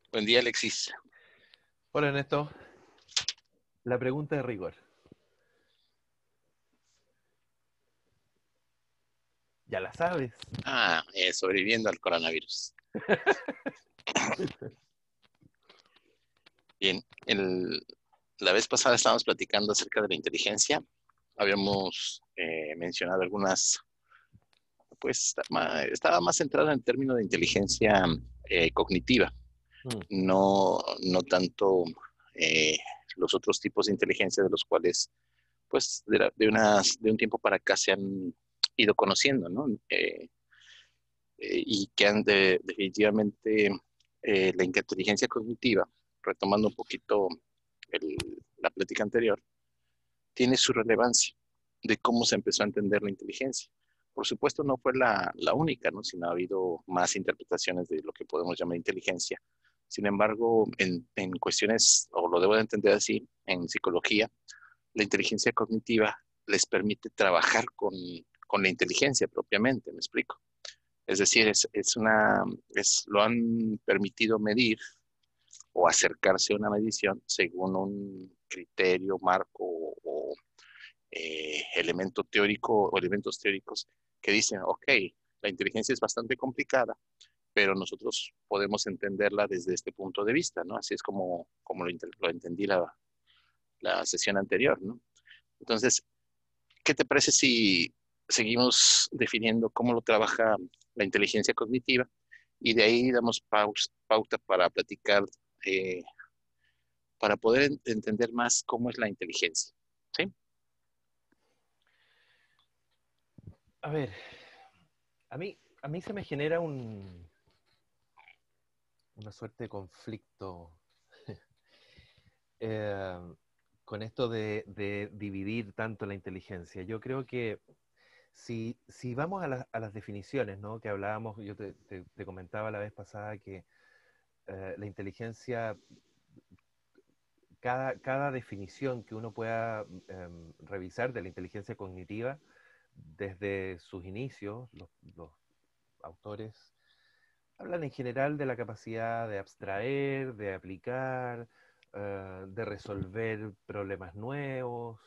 Buen día, Alexis. Hola Ernesto, la pregunta de rigor. Ya la sabes. Sobreviviendo al coronavirus. Bien, la vez pasada estábamos platicando acerca de la inteligencia. Habíamos mencionado algunas, pues estaba más centrado en el término de inteligencia cognitiva, Mm, no tanto eh, los otros tipos de inteligencia de los cuales, pues, de un tiempo para acá se han ido conociendo, ¿no? Y que definitivamente la inteligencia cognitiva, retomando un poquito la plática anterior, tiene su relevancia de cómo se empezó a entender la inteligencia. Por supuesto, no fue la única, ¿no? Sino ha habido más interpretaciones de lo que podemos llamar inteligencia. Sin embargo, en cuestiones, o lo debo de entender así, en psicología, la inteligencia cognitiva les permite trabajar con la inteligencia propiamente, ¿me explico? Es decir, lo han permitido medir o acercarse a una medición según un criterio, marco elemento teórico o elementos teóricos que dicen, ok, la inteligencia es bastante complicada, pero nosotros podemos entenderla desde este punto de vista, ¿no? Así es como lo entendí la sesión anterior, ¿no? Entonces, ¿qué te parece si seguimos definiendo cómo lo trabaja la inteligencia cognitiva y de ahí damos pauta para platicar, eh, para poder entender más cómo es la inteligencia? ¿Sí? A ver, a mí se me genera una suerte de conflicto eh, con esto de dividir tanto la inteligencia. Yo creo que si vamos a las definiciones, ¿no? Que hablábamos, yo te comentaba la vez pasada que la inteligencia, cada definición que uno pueda revisar de la inteligencia cognitiva, desde sus inicios, los autores hablan en general de la capacidad de abstraer, de aplicar, de resolver problemas nuevos.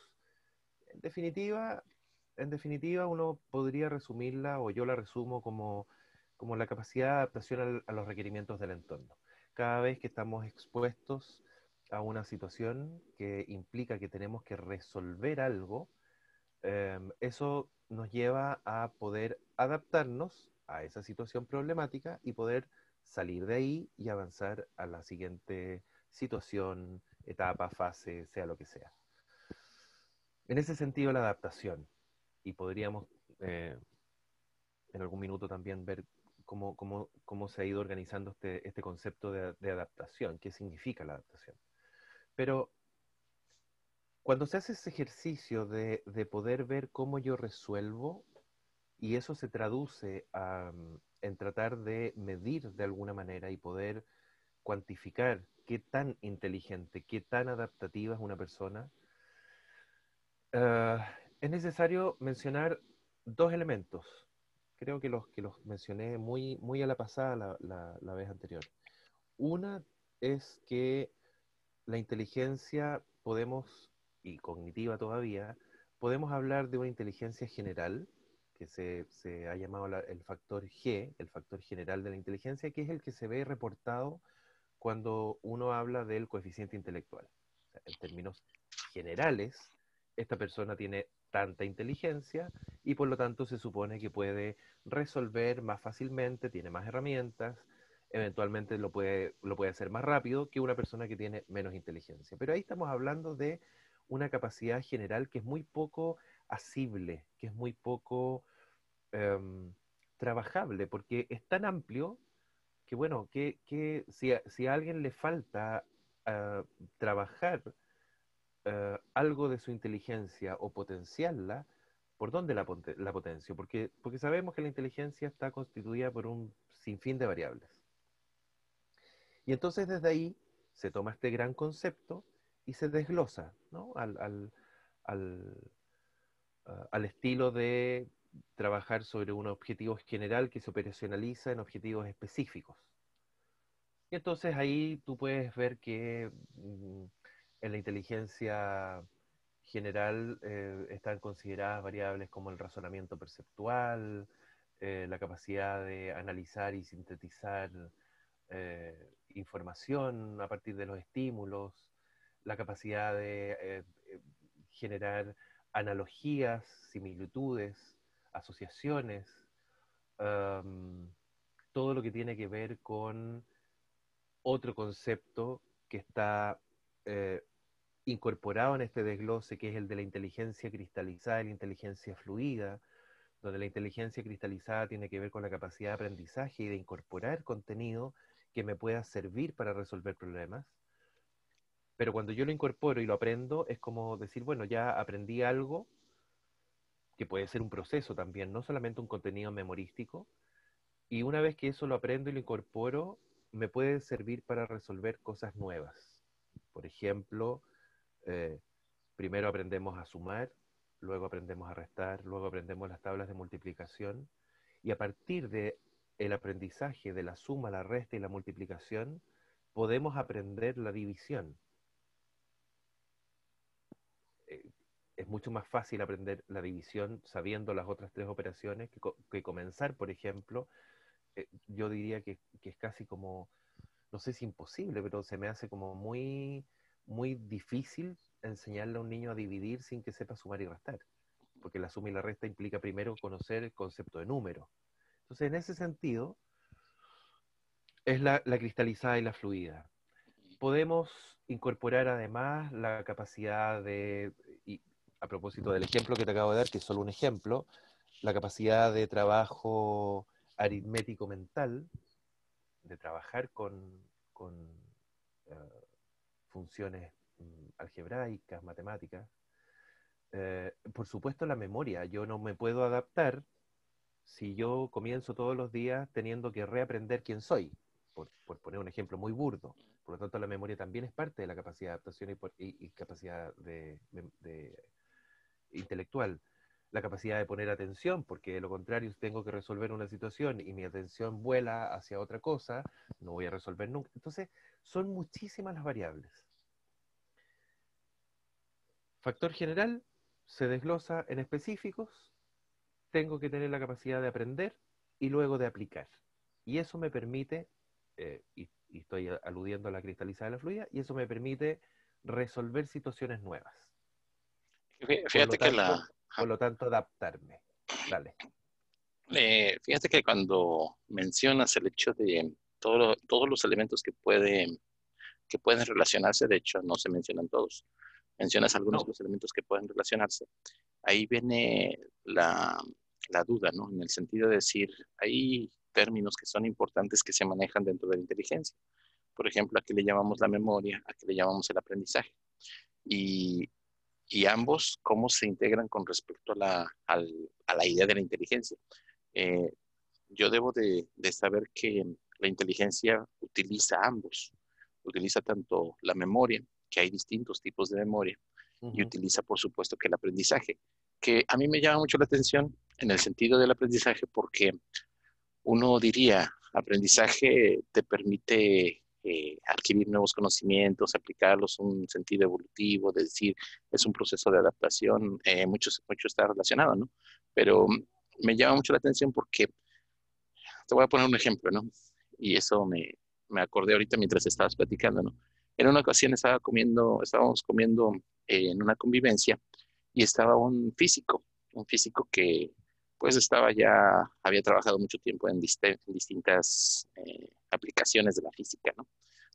En definitiva, en definitiva, uno podría resumirla, o yo la resumo como la capacidad de adaptación a los requerimientos del entorno. Cada vez que estamos expuestos a una situación que implica que tenemos que resolver algo, eso nos lleva a poder adaptarnos a esa situación problemática y poder salir de ahí y avanzar a la siguiente situación, etapa, fase, sea lo que sea. En ese sentido, la adaptación, y podríamos en algún minuto también ver cómo se ha ido organizando este concepto de adaptación, qué significa la adaptación. Pero cuando se hace ese ejercicio de poder ver cómo yo resuelvo, y eso se traduce en tratar de medir de alguna manera y poder cuantificar qué tan inteligente, qué tan adaptativa es una persona, uh, es necesario mencionar dos elementos. Creo que los mencioné muy a la pasada la vez anterior. Una es que la inteligencia podemos, y cognitiva todavía, podemos hablar de una inteligencia general, que se ha llamado el factor G, el factor general de la inteligencia, que es el que se ve reportado cuando uno habla del coeficiente intelectual. O sea, en términos generales, esta persona tiene tanta inteligencia y por lo tanto se supone que puede resolver más fácilmente, tiene más herramientas, eventualmente lo puede hacer más rápido que una persona que tiene menos inteligencia. Pero ahí estamos hablando de una capacidad general que es muy poco asible, que es muy poco trabajable, porque es tan amplio que bueno, si a alguien le falta uh, trabajar algo de su inteligencia o potenciarla, ¿por dónde la potencio? Porque sabemos que la inteligencia está constituida por un sinfín de variables. Y entonces desde ahí se toma este gran concepto y se desglosa, ¿no? Al, al estilo de trabajar sobre un objetivo general que se operacionaliza en objetivos específicos. Y entonces ahí tú puedes ver que en la inteligencia general están consideradas variables como el razonamiento perceptual, la capacidad de analizar y sintetizar información a partir de los estímulos, la capacidad de generar analogías, similitudes, asociaciones, um, todo lo que tiene que ver con otro concepto que está eh, incorporado en este desglose, que es el de la inteligencia cristalizada y la inteligencia fluida, donde la inteligencia cristalizada tiene que ver con la capacidad de aprendizaje y de incorporar contenido que me pueda servir para resolver problemas. Pero cuando yo lo incorporo y lo aprendo, es como decir, bueno, ya aprendí algo, que puede ser un proceso también, no solamente un contenido memorístico, y una vez que eso lo aprendo y lo incorporo, me puede servir para resolver cosas nuevas. Por ejemplo, eh, primero aprendemos a sumar, luego aprendemos a restar, luego aprendemos las tablas de multiplicación, y a partir de el aprendizaje de la suma, la resta y la multiplicación, podemos aprender la división. Eh, es mucho más fácil aprender la división sabiendo las otras tres operaciones que comenzar, por ejemplo, yo diría que es casi como, no sé si imposible, pero se me hace como muy, muy difícil enseñarle a un niño a dividir sin que sepa sumar y restar, porque la suma y la resta implica primero conocer el concepto de número. Entonces, en ese sentido, es la cristalizada y la fluida. Podemos incorporar además la capacidad de, y a propósito del ejemplo que te acabo de dar, que es solo un ejemplo, la capacidad de trabajo aritmético mental, de trabajar con funciones algebraicas, matemáticas. Por supuesto la memoria, yo no me puedo adaptar si yo comienzo todos los días teniendo que reaprender quién soy, por poner un ejemplo muy burdo. Por lo tanto, la memoria también es parte de la capacidad de adaptación y capacidad de intelectual. La capacidad de poner atención, porque de lo contrario, si tengo que resolver una situación y mi atención vuela hacia otra cosa, no voy a resolver nunca. Entonces, son muchísimas las variables. Factor general se desglosa en específicos, tengo que tener la capacidad de aprender y luego de aplicar. Y eso me permite, y estoy aludiendo a la cristalizada de la fluida, y eso me permite resolver situaciones nuevas. Por lo Fíjate que tanto, por lo tanto adaptarme. Dale. fíjate que cuando mencionas el hecho de todos los elementos que pueden relacionarse, de hecho no se mencionan todos, mencionas algunos de No. los elementos que pueden relacionarse, ahí viene la duda, ¿no? En el sentido de decir, hay términos que son importantes que se manejan dentro de la inteligencia. Por ejemplo, aquí le llamamos la memoria, aquí le llamamos el aprendizaje. Y, y ambos, ¿cómo se integran con respecto a a la idea de la inteligencia? Eh, yo debo de saber que la inteligencia utiliza ambos. Utiliza tanto la memoria, que hay distintos tipos de memoria, y Uh-huh. utiliza, por supuesto, que el aprendizaje, que a mí me llama mucho la atención en el sentido del aprendizaje porque uno diría, aprendizaje te permite adquirir nuevos conocimientos, aplicarlos en un sentido evolutivo, de decir, es un proceso de adaptación, mucho está relacionado, ¿no? Pero me llama mucho la atención porque, te voy a poner un ejemplo, ¿no? Y eso me acordé ahorita mientras estabas platicando, ¿no? En una ocasión estábamos comiendo en una convivencia y estaba un físico que pues había trabajado mucho tiempo en distintas aplicaciones de la física, ¿no?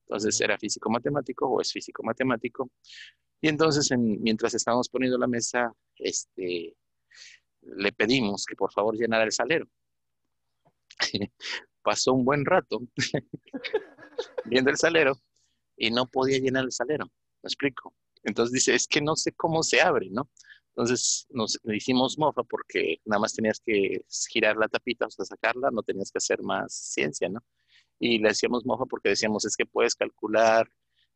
Entonces Uh-huh. era físico matemático o es físico matemático. Y entonces mientras estábamos poniendo la mesa, le pedimos que por favor llenara el salero. Pasó un buen rato viendo el salero y no podía llenar el salero. ¿Me explico? Entonces dice, es que no sé cómo se abre, ¿no? Entonces nos hicimos mofa porque nada más tenías que girar la tapita, o sea, sacarla, no tenías que hacer más ciencia, ¿no? Y le hacíamos mofa porque decíamos, es que puedes calcular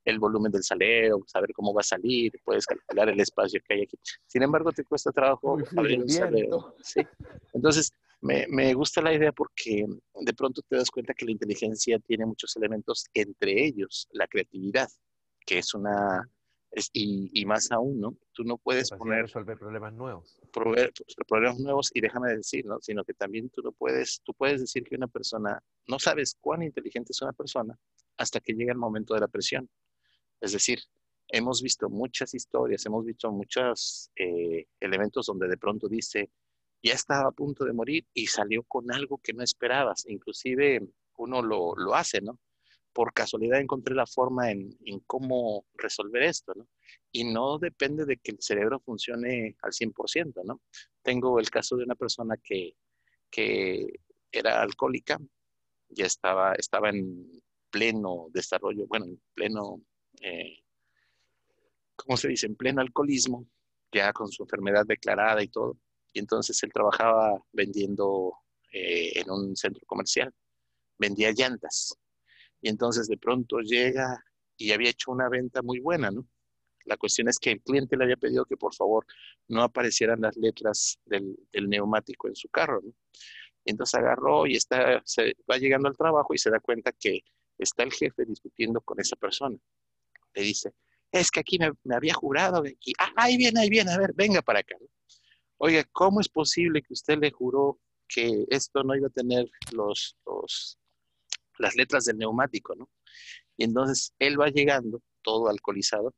el volumen del salero, saber cómo va a salir, puedes calcular el espacio que hay aquí. Sin embargo, te cuesta ¿Cómo trabajo influye abrir el un salero, viento? ¿sí? Entonces, Me gusta la idea porque de pronto te das cuenta que la inteligencia tiene muchos elementos, entre ellos la creatividad, que es una, y más aún, ¿no? Tú no puedes Capacidad de poner resolver problemas nuevos. problemas nuevos y déjame decir, ¿no? Sino que también tú puedes decir que una persona, no sabes cuán inteligente es una persona hasta que llega el momento de la presión. Es decir, hemos visto muchas historias, hemos visto muchos elementos donde de pronto dice, ya estaba a punto de morir y salió con algo que no esperabas. Inclusive uno lo hace, ¿no? Por casualidad encontré la forma en cómo resolver esto, ¿no? Y no depende de que el cerebro funcione al 100%, ¿no? Tengo el caso de una persona que era alcohólica, ya estaba en pleno desarrollo, bueno, en pleno, eh, ¿cómo se dice? En pleno alcoholismo, ya con su enfermedad declarada y todo. Y entonces él trabajaba vendiendo en un centro comercial, vendía llantas. Y entonces de pronto llega y había hecho una venta muy buena, ¿no? La cuestión es que el cliente le había pedido que por favor no aparecieran las letras del neumático en su carro, ¿no? Y entonces agarró y se va llegando al trabajo y se da cuenta que está el jefe discutiendo con esa persona. Le dice, es que aquí me había jurado, que aquí, ahí viene, a ver, venga para acá, ¿no? Oiga, ¿cómo es posible que usted le juró que esto no iba a tener las letras del neumático, ¿no? Y entonces él va llegando, todo alcoholizado,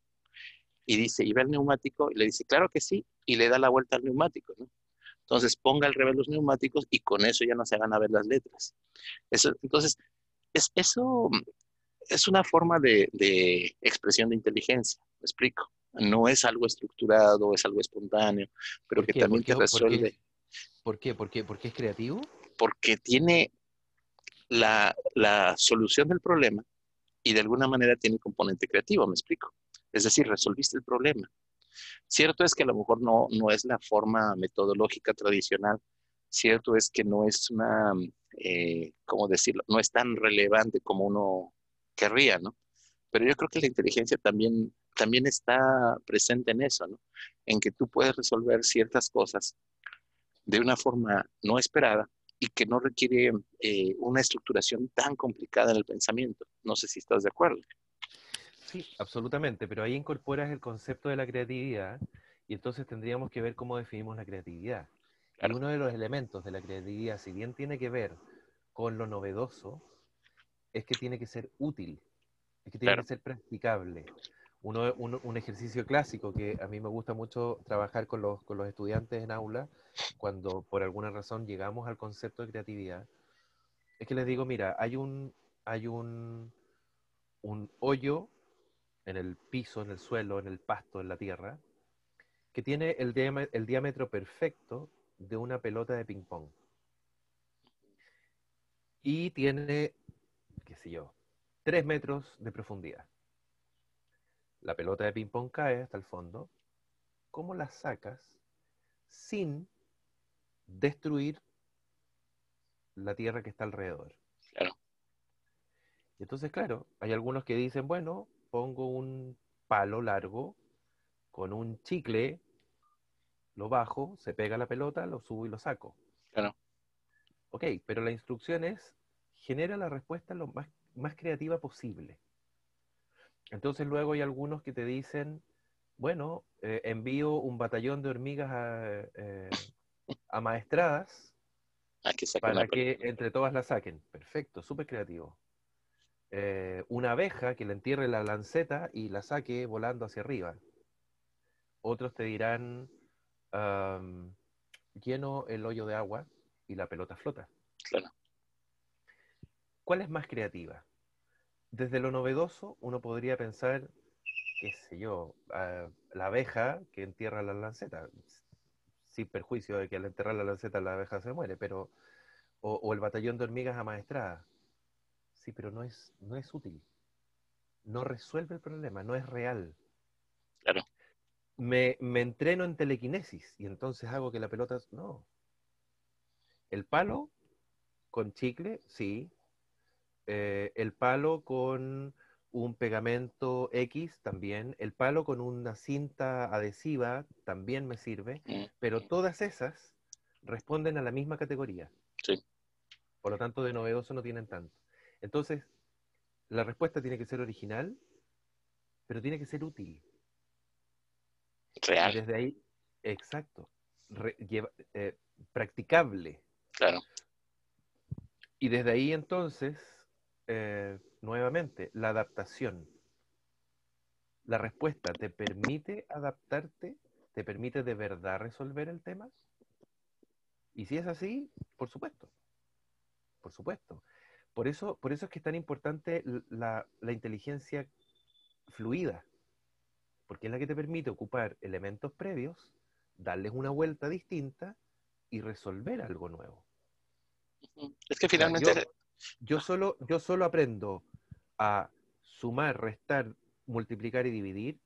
y dice, ¿y ve el neumático? Y le dice, claro que sí, y le da la vuelta al neumático, ¿no? Entonces ponga al revés los neumáticos y con eso ya no se van a ver las letras. Entonces, eso es una forma de expresión de inteligencia, ¿me explico? No es algo estructurado, es algo espontáneo, pero ¿Por que qué? también te resuelve, ¿Por qué? ¿Porque es creativo? porque tiene la solución del problema y de alguna manera tiene componente creativo, ¿me explico? Es decir, resolviste el problema. Cierto es que a lo mejor no es la forma metodológica tradicional, cierto es que no es una, ¿cómo decirlo? No es tan relevante como uno querría, ¿no? Pero yo creo que la inteligencia también está presente en eso, ¿no? En que tú puedes resolver ciertas cosas de una forma no esperada y que no requiere una estructuración tan complicada en el pensamiento. No sé si estás de acuerdo. Sí, absolutamente, pero ahí incorporas el concepto de la creatividad y entonces tendríamos que ver cómo definimos la creatividad. Y Claro, uno de los elementos de la creatividad, si bien tiene que ver con lo novedoso, es que tiene que ser útil, es que tiene que claro. ser practicable. Un ejercicio clásico que a mí me gusta mucho trabajar con los estudiantes en aula, cuando por alguna razón llegamos al concepto de creatividad, es que les digo, mira, un hoyo en el piso, en el suelo, en el pasto, en la tierra, que tiene el diámetro perfecto de una pelota de ping-pong. Y tiene, qué sé yo, 3 metros de profundidad. La pelota de ping-pong cae hasta el fondo. ¿Cómo la sacas sin destruir la tierra que está alrededor? Claro, Y entonces, claro, hay algunos que dicen, bueno, pongo un palo largo con un chicle, lo bajo, se pega la pelota, lo subo y lo saco. claro, Ok, pero la instrucción es, genera la respuesta lo más creativa posible. Entonces luego hay algunos que te dicen, bueno, envío un batallón de hormigas amaestradas hay que sacar la para que pelota. entre todas la saquen. Perfecto, súper creativo. Una abeja que le entierre la lanceta y la saque volando hacia arriba. Otros te dirán, um, lleno el hoyo de agua y la pelota flota. Claro, ¿Cuál es más creativa? Desde lo novedoso, uno podría pensar, qué sé yo, la abeja que entierra la lanceta, sin perjuicio de que al enterrar la lanceta la abeja se muere, pero, o el batallón de hormigas amaestradas. Sí, pero no es útil, no resuelve el problema, no es real. claro, Me entreno en telequinesis y entonces hago que la pelota... No. El palo con chicle, sí. El palo con un pegamento X también. El palo con una cinta adhesiva también me sirve. mm, Pero todas esas responden a la misma categoría. Sí, Por lo tanto, de novedoso no tienen tanto. Entonces, la respuesta tiene que ser original, pero tiene que ser útil. Y real, desde ahí, exacto, practicable. claro. Y desde ahí entonces, nuevamente, la adaptación. La respuesta te permite adaptarte, te permite de verdad resolver el tema. Y si es así, por supuesto, por supuesto. Por eso es que es tan importante la inteligencia fluida, porque es la que te permite ocupar elementos previos, darles una vuelta distinta y resolver algo nuevo. Es que O sea, finalmente, yo solo aprendo a sumar, restar, multiplicar y dividir,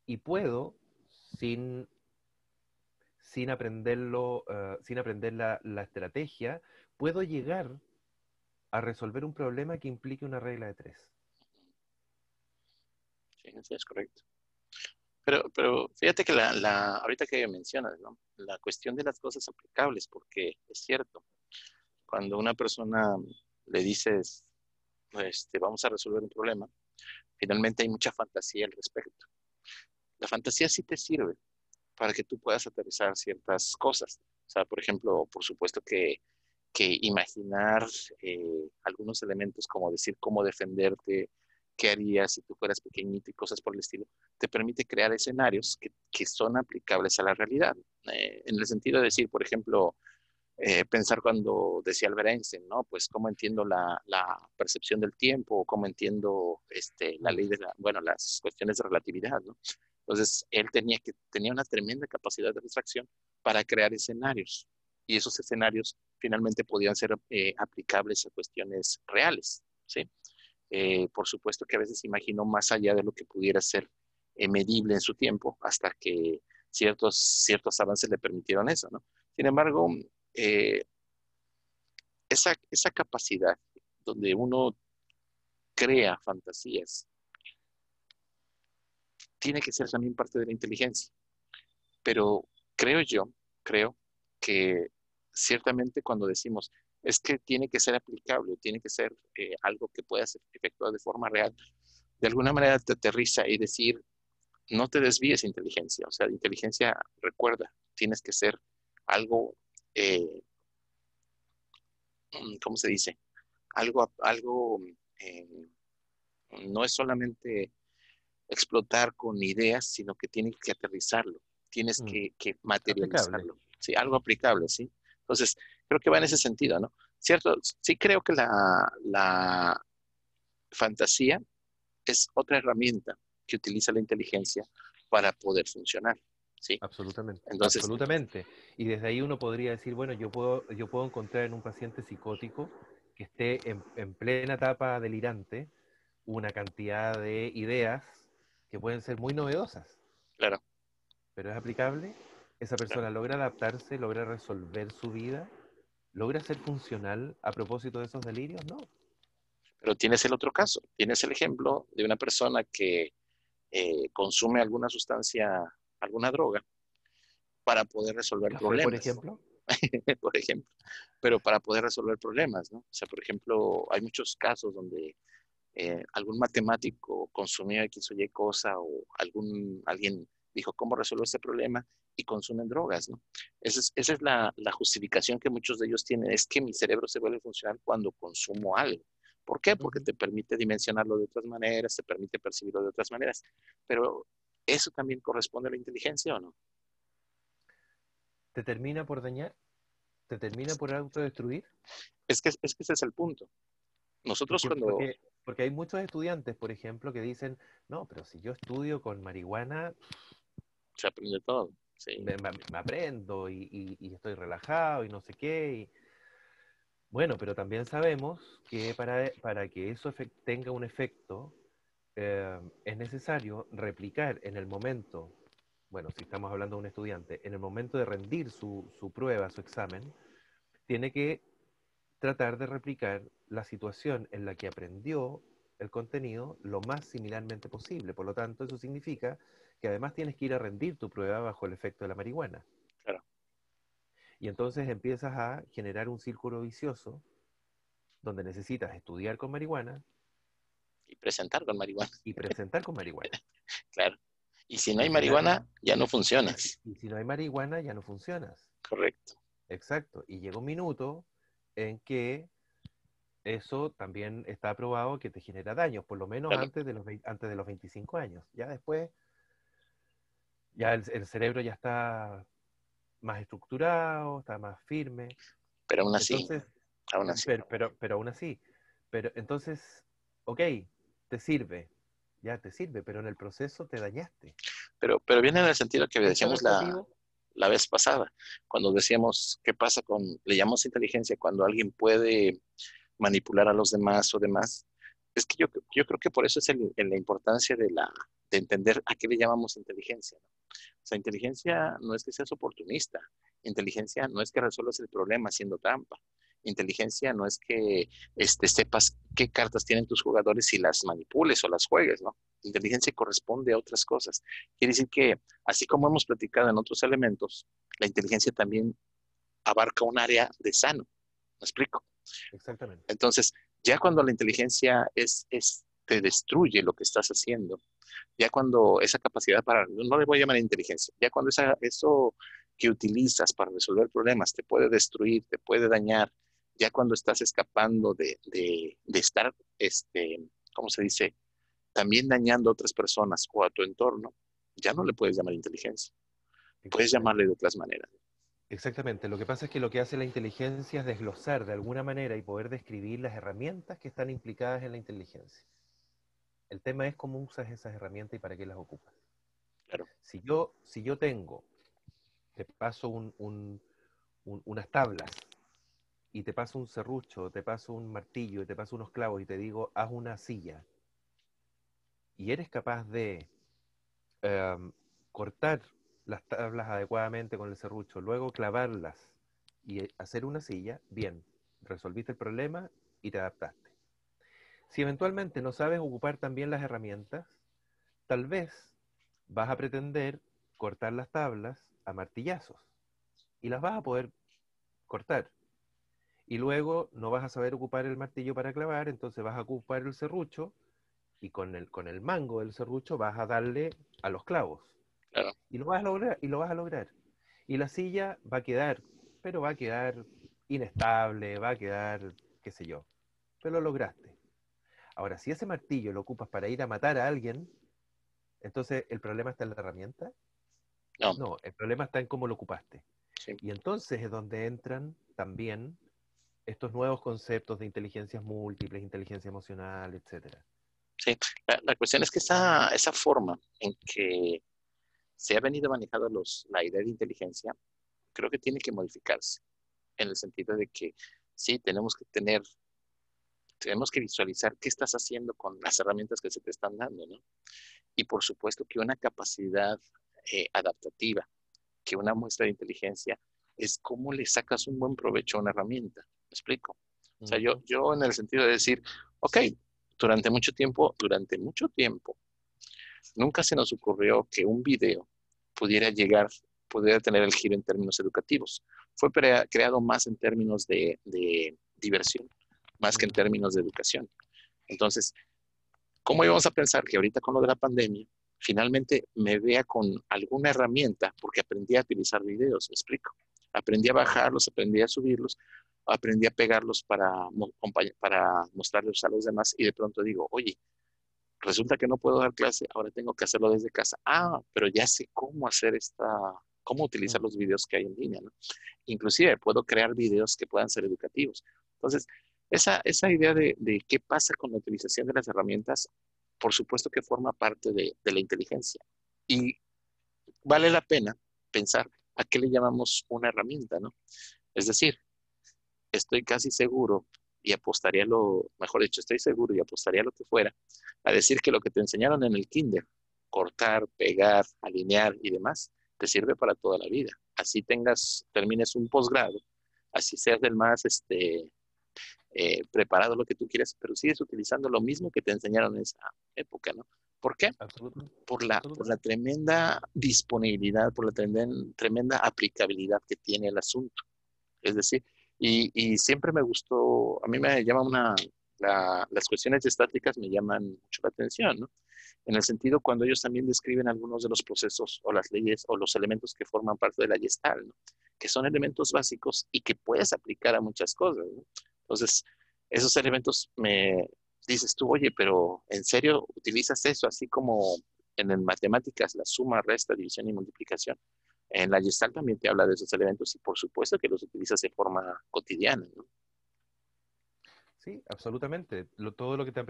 y puedo, sin, sin aprenderlo, sin aprender la estrategia, puedo llegar a resolver un problema que implique una regla de tres. sí, sí, es correcto. Pero fíjate que ahorita que mencionas, ¿no? La cuestión de las cosas aplicables, porque es cierto, cuando una persona le dices, vamos a resolver un problema, finalmente hay mucha fantasía al respecto. La fantasía sí te sirve para que tú puedas aterrizar ciertas cosas. O sea, por ejemplo, por supuesto que imaginar algunos elementos como decir cómo defenderte, qué harías si tú fueras pequeñito y cosas por el estilo, te permite crear escenarios que son aplicables a la realidad. En el sentido de decir, por ejemplo, pensar cuando decía Albert Einstein, ¿no? Pues cómo entiendo la percepción del tiempo, cómo entiendo la Uf, ley bueno, las cuestiones de relatividad, ¿no? Entonces, él tenía una tremenda capacidad de abstracción para crear escenarios. Y esos escenarios finalmente podían ser aplicables a cuestiones reales, ¿sí? Por supuesto que a veces imaginó más allá de lo que pudiera ser medible en su tiempo, hasta que ciertos avances le permitieron eso, ¿no? Sin embargo, eh, esa capacidad donde uno crea fantasías tiene que ser también parte de la inteligencia. Pero creo que ciertamente cuando decimos es que tiene que ser aplicable, tiene que ser algo que pueda ser efectuado de forma real, de alguna manera te aterriza y decir, no te desvíes inteligencia. O sea, inteligencia, recuerda, tienes que ser algo, eh, ¿cómo se dice? Algo eh, no es solamente explotar con ideas, sino que tienes que aterrizarlo, tienes mm, que aplicable. materializarlo, ¿sí? Algo aplicable, ¿sí? Entonces, creo que va en ese sentido, ¿no? Cierto, sí creo que la fantasía es otra herramienta que utiliza la inteligencia para poder funcionar, ¿sí? Absolutamente, Entonces, absolutamente. Y desde ahí uno podría decir, bueno, yo puedo encontrar en un paciente psicótico que esté en plena etapa delirante una cantidad de ideas que pueden ser muy novedosas, claro, pero es aplicable. Esa claro. persona logra adaptarse, logra resolver su vida, logra ser funcional a propósito de esos delirios, ¿no? Pero tienes el otro caso, tienes el ejemplo de una persona que consume alguna sustancia, alguna droga, para poder resolver Café, por problemas. ejemplo. Por ejemplo, pero para poder resolver problemas, ¿no? O sea, por ejemplo, hay muchos casos donde algún matemático consumió X o Y cosa o alguien dijo cómo resuelvo este problema y consumen drogas, ¿no? Esa es la justificación que muchos de ellos tienen, es que mi cerebro se vuelve funcional cuando consumo algo. ¿Por qué? Porque Ujú. te permite dimensionarlo de otras maneras, te permite percibirlo de otras maneras, pero ¿eso también corresponde a la inteligencia o no? ¿Te termina por dañar? ¿Te termina por autodestruir? Es que ese es el punto. Nosotros Porque, cuando porque, porque hay muchos estudiantes, por ejemplo, que dicen, no, pero si yo estudio con marihuana, se aprende todo, ¿sí? me aprendo y estoy relajado y no sé qué. Bueno, pero también sabemos que para que eso tenga un efecto, es necesario replicar en el momento, bueno, si estamos hablando de un estudiante, en el momento de rendir su prueba, su examen, tiene que tratar de replicar la situación en la que aprendió el contenido lo más similarmente posible. Por lo tanto, eso significa que además tienes que ir a rendir tu prueba bajo el efecto de la marihuana. Claro. Y entonces empiezas a generar un círculo vicioso donde necesitas estudiar con marihuana Y presentar con marihuana, y presentar con marihuana. claro. Y si no Y hay al final, marihuana, ya no funcionas. y si no hay marihuana, ya no funcionas. Correcto. Exacto. Y llega un minuto en que eso también está probado que te genera daños, por lo menos Claro. antes de los 25 años. Ya después, ya el cerebro ya está más estructurado, está más firme. Pero Entonces, aún así. pero aún así, pero entonces, ok, te sirve, ya te sirve, pero en el proceso te dañaste. Pero viene en el sentido que ¿Es decíamos adaptativo? la vez pasada, cuando decíamos qué pasa le llamamos inteligencia, cuando alguien puede manipular a los demás o demás. Es que yo creo que por eso es la importancia de entender a qué le llamamos inteligencia, ¿no? O sea, inteligencia no es que seas oportunista, inteligencia no es que resuelvas el problema haciendo trampa, inteligencia no es que sepas qué cartas tienen tus jugadores y las manipules o las juegues, ¿no? Inteligencia corresponde a otras cosas. Quiere decir que, así como hemos platicado en otros elementos, la inteligencia también abarca un área de sano. ¿Me explico? Exactamente. Entonces, ya cuando la inteligencia te destruye lo que estás haciendo, ya cuando esa capacidad para, no le voy a llamar inteligencia, ya cuando eso que utilizas para resolver problemas te puede destruir, te puede dañar, ya cuando estás escapando de estar, ¿cómo se dice? También dañando a otras personas o a tu entorno, ya no le puedes llamar inteligencia, puedes llamarle Exactamente. de otras maneras. Exactamente. Lo que pasa es que lo que hace la inteligencia es desglosar de alguna manera y poder describir las herramientas que están implicadas en la inteligencia. El tema es cómo usas esas herramientas y para qué las ocupas. Claro, Si yo te paso unas tablas y te paso un serrucho, te paso un martillo, y te paso unos clavos y te digo, haz una silla, y eres capaz de um, cortar las tablas adecuadamente con el serrucho, luego clavarlas y hacer una silla, bien, resolviste el problema y te adaptaste. Si eventualmente no sabes ocupar también las herramientas, tal vez vas a pretender cortar las tablas a martillazos y las vas a poder cortar. Y luego no vas a saber ocupar el martillo para clavar, entonces vas a ocupar el serrucho y con el mango del serrucho vas a darle a los clavos. claro. Y lo vas a lograr, y lo vas a lograr. Y la silla va a quedar, pero va a quedar inestable, va a quedar, qué sé yo. Pero lo lograste. Ahora, si ese martillo lo ocupas para ir a matar a alguien, entonces el problema está en la herramienta. No, No, el problema está en cómo lo ocupaste. sí. Y entonces es donde entran también estos nuevos conceptos de inteligencias múltiples, inteligencia emocional, etcétera. Sí, la cuestión es que esa forma en que se ha venido manejando la idea de inteligencia, creo que tiene que modificarse, en el sentido de que sí, tenemos que visualizar qué estás haciendo con las herramientas que se te están dando, ¿no? Y por supuesto que una capacidad adaptativa, que una muestra de inteligencia, es cómo le sacas un buen provecho a una herramienta. ¿Me explico? O sea, Ujú. yo en el sentido de decir, ok, durante mucho tiempo, nunca se nos ocurrió que un video pudiera pudiera tener el giro en términos educativos. Fue creado más en términos de diversión, más que en Ujú. términos de educación. Entonces, ¿cómo íbamos a pensar que ahorita con lo de la pandemia, finalmente me vea con alguna herramienta, porque aprendí a utilizar videos, me explico? Aprendí a Claro. bajarlos, aprendí a subirlos, aprendí a pegarlos para mostrarlos a los demás y de pronto digo, oye, resulta que no puedo dar clase, ahora tengo que hacerlo desde casa. Ah, pero ya sé cómo cómo utilizar Mm. los videos que hay en línea, ¿no? Inclusive puedo crear videos que puedan ser educativos. Entonces, esa idea de qué pasa con la utilización de las herramientas, por supuesto que forma parte de la inteligencia. Y vale la pena pensar a qué le llamamos una herramienta, ¿no? Es decir, estoy casi seguro y apostaría mejor dicho, estoy seguro y apostaría lo que fuera, a decir que lo que te enseñaron en el kinder, cortar, pegar, alinear y demás, te sirve para toda la vida. Así termines un posgrado, así seas del más preparado lo que tú quieras, pero sigues utilizando lo mismo que te enseñaron en esa época, ¿no? ¿Por qué? Absolutamente. Por la Absolutamente. tremenda disponibilidad, por la tremenda aplicabilidad que tiene el asunto. Es decir, y siempre me gustó, a mí me llama las cuestiones estáticas me llaman mucho la atención, ¿no? En el sentido cuando ellos también describen algunos de los procesos o las leyes o los elementos que forman parte de la Gestalt, ¿no? Que son elementos básicos y que puedes aplicar a muchas cosas, ¿no? Entonces, esos elementos me dices tú, oye, pero ¿en serio utilizas eso así como en matemáticas, la suma, resta, división y multiplicación? En la Gestalt también te habla de esos elementos y por supuesto que los utilizas de forma cotidiana, ¿no? Sí, absolutamente. Todo lo que te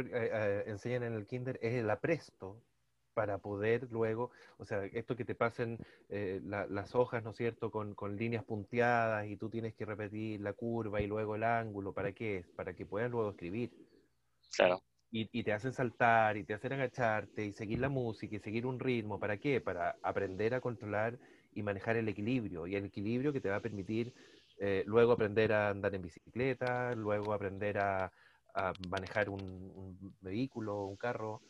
enseñan en el kinder es el apresto para poder luego, o sea, esto que te pasen las hojas, ¿no es cierto?, con líneas punteadas y tú tienes que repetir la curva y luego el ángulo, ¿para qué es? Para que puedas luego escribir. Claro, Y te hacen saltar y te hacen agacharte y seguir la música y seguir un ritmo. ¿Para qué? Para aprender a controlar y manejar el equilibrio. Y el equilibrio que te va a permitir luego aprender a andar en bicicleta, luego aprender a manejar un vehículo, un carro.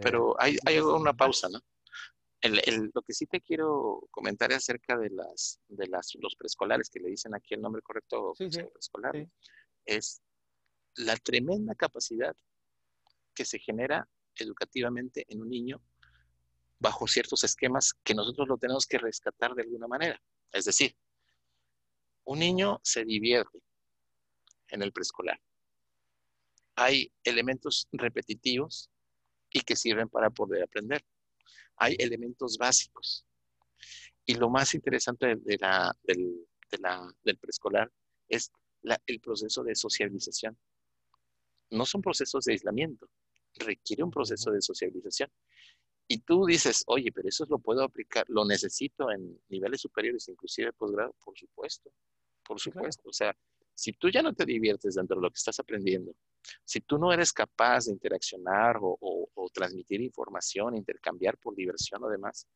pero hay Entonces, una pausa, vas. ¿no? Lo que sí te quiero comentar es acerca de los preescolares, que le dicen aquí el nombre correcto, Sí, pues, sí, el preescolar, ¿no? sí. Es la tremenda capacidad que se genera educativamente en un niño bajo ciertos esquemas que nosotros lo tenemos que rescatar de alguna manera. Es decir, un niño se divierte en el preescolar. Hay elementos repetitivos y que sirven para poder aprender. Hay Ujú. elementos básicos. Y lo más interesante del preescolar es el proceso de socialización. No son procesos de aislamiento, requiere un proceso Ujú. de socialización. Y tú dices, oye, pero eso lo puedo aplicar, lo necesito en niveles superiores, inclusive posgrado, por supuesto, por Sí, claro. supuesto. O sea, si tú ya no te diviertes dentro de lo que estás aprendiendo, si tú no eres capaz de interaccionar o transmitir información, intercambiar por diversión o demás,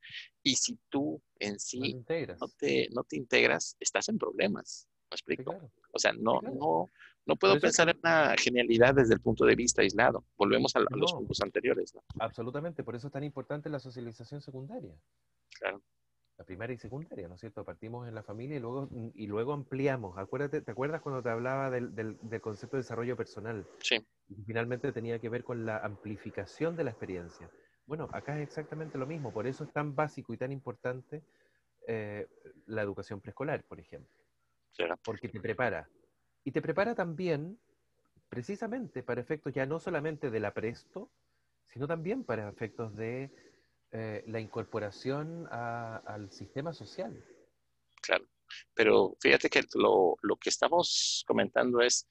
y si tú en No te sí integras. no te integras, estás en problemas. ¿Me Sí, explico? claro. O sea, Sí, claro. no Por puedo eso es pensar que, en una genialidad desde el punto de vista aislado. Volvemos a los no, puntos anteriores, ¿no? absolutamente. Por eso es tan importante la socialización secundaria. Claro, La primaria y secundaria, ¿no es cierto? Partimos en la familia y luego ampliamos. Acuérdate, ¿te acuerdas cuando te hablaba del concepto de desarrollo personal? sí, Y finalmente tenía que ver con la amplificación de la experiencia. Bueno, acá es exactamente lo mismo. Por eso es tan básico y tan importante eh, la educación preescolar, por ejemplo. claro. Porque te prepara. Y te prepara también, precisamente, para efectos ya no solamente del apresto, sino también para efectos de la incorporación al sistema social. Claro. Pero fíjate que lo que estamos comentando es,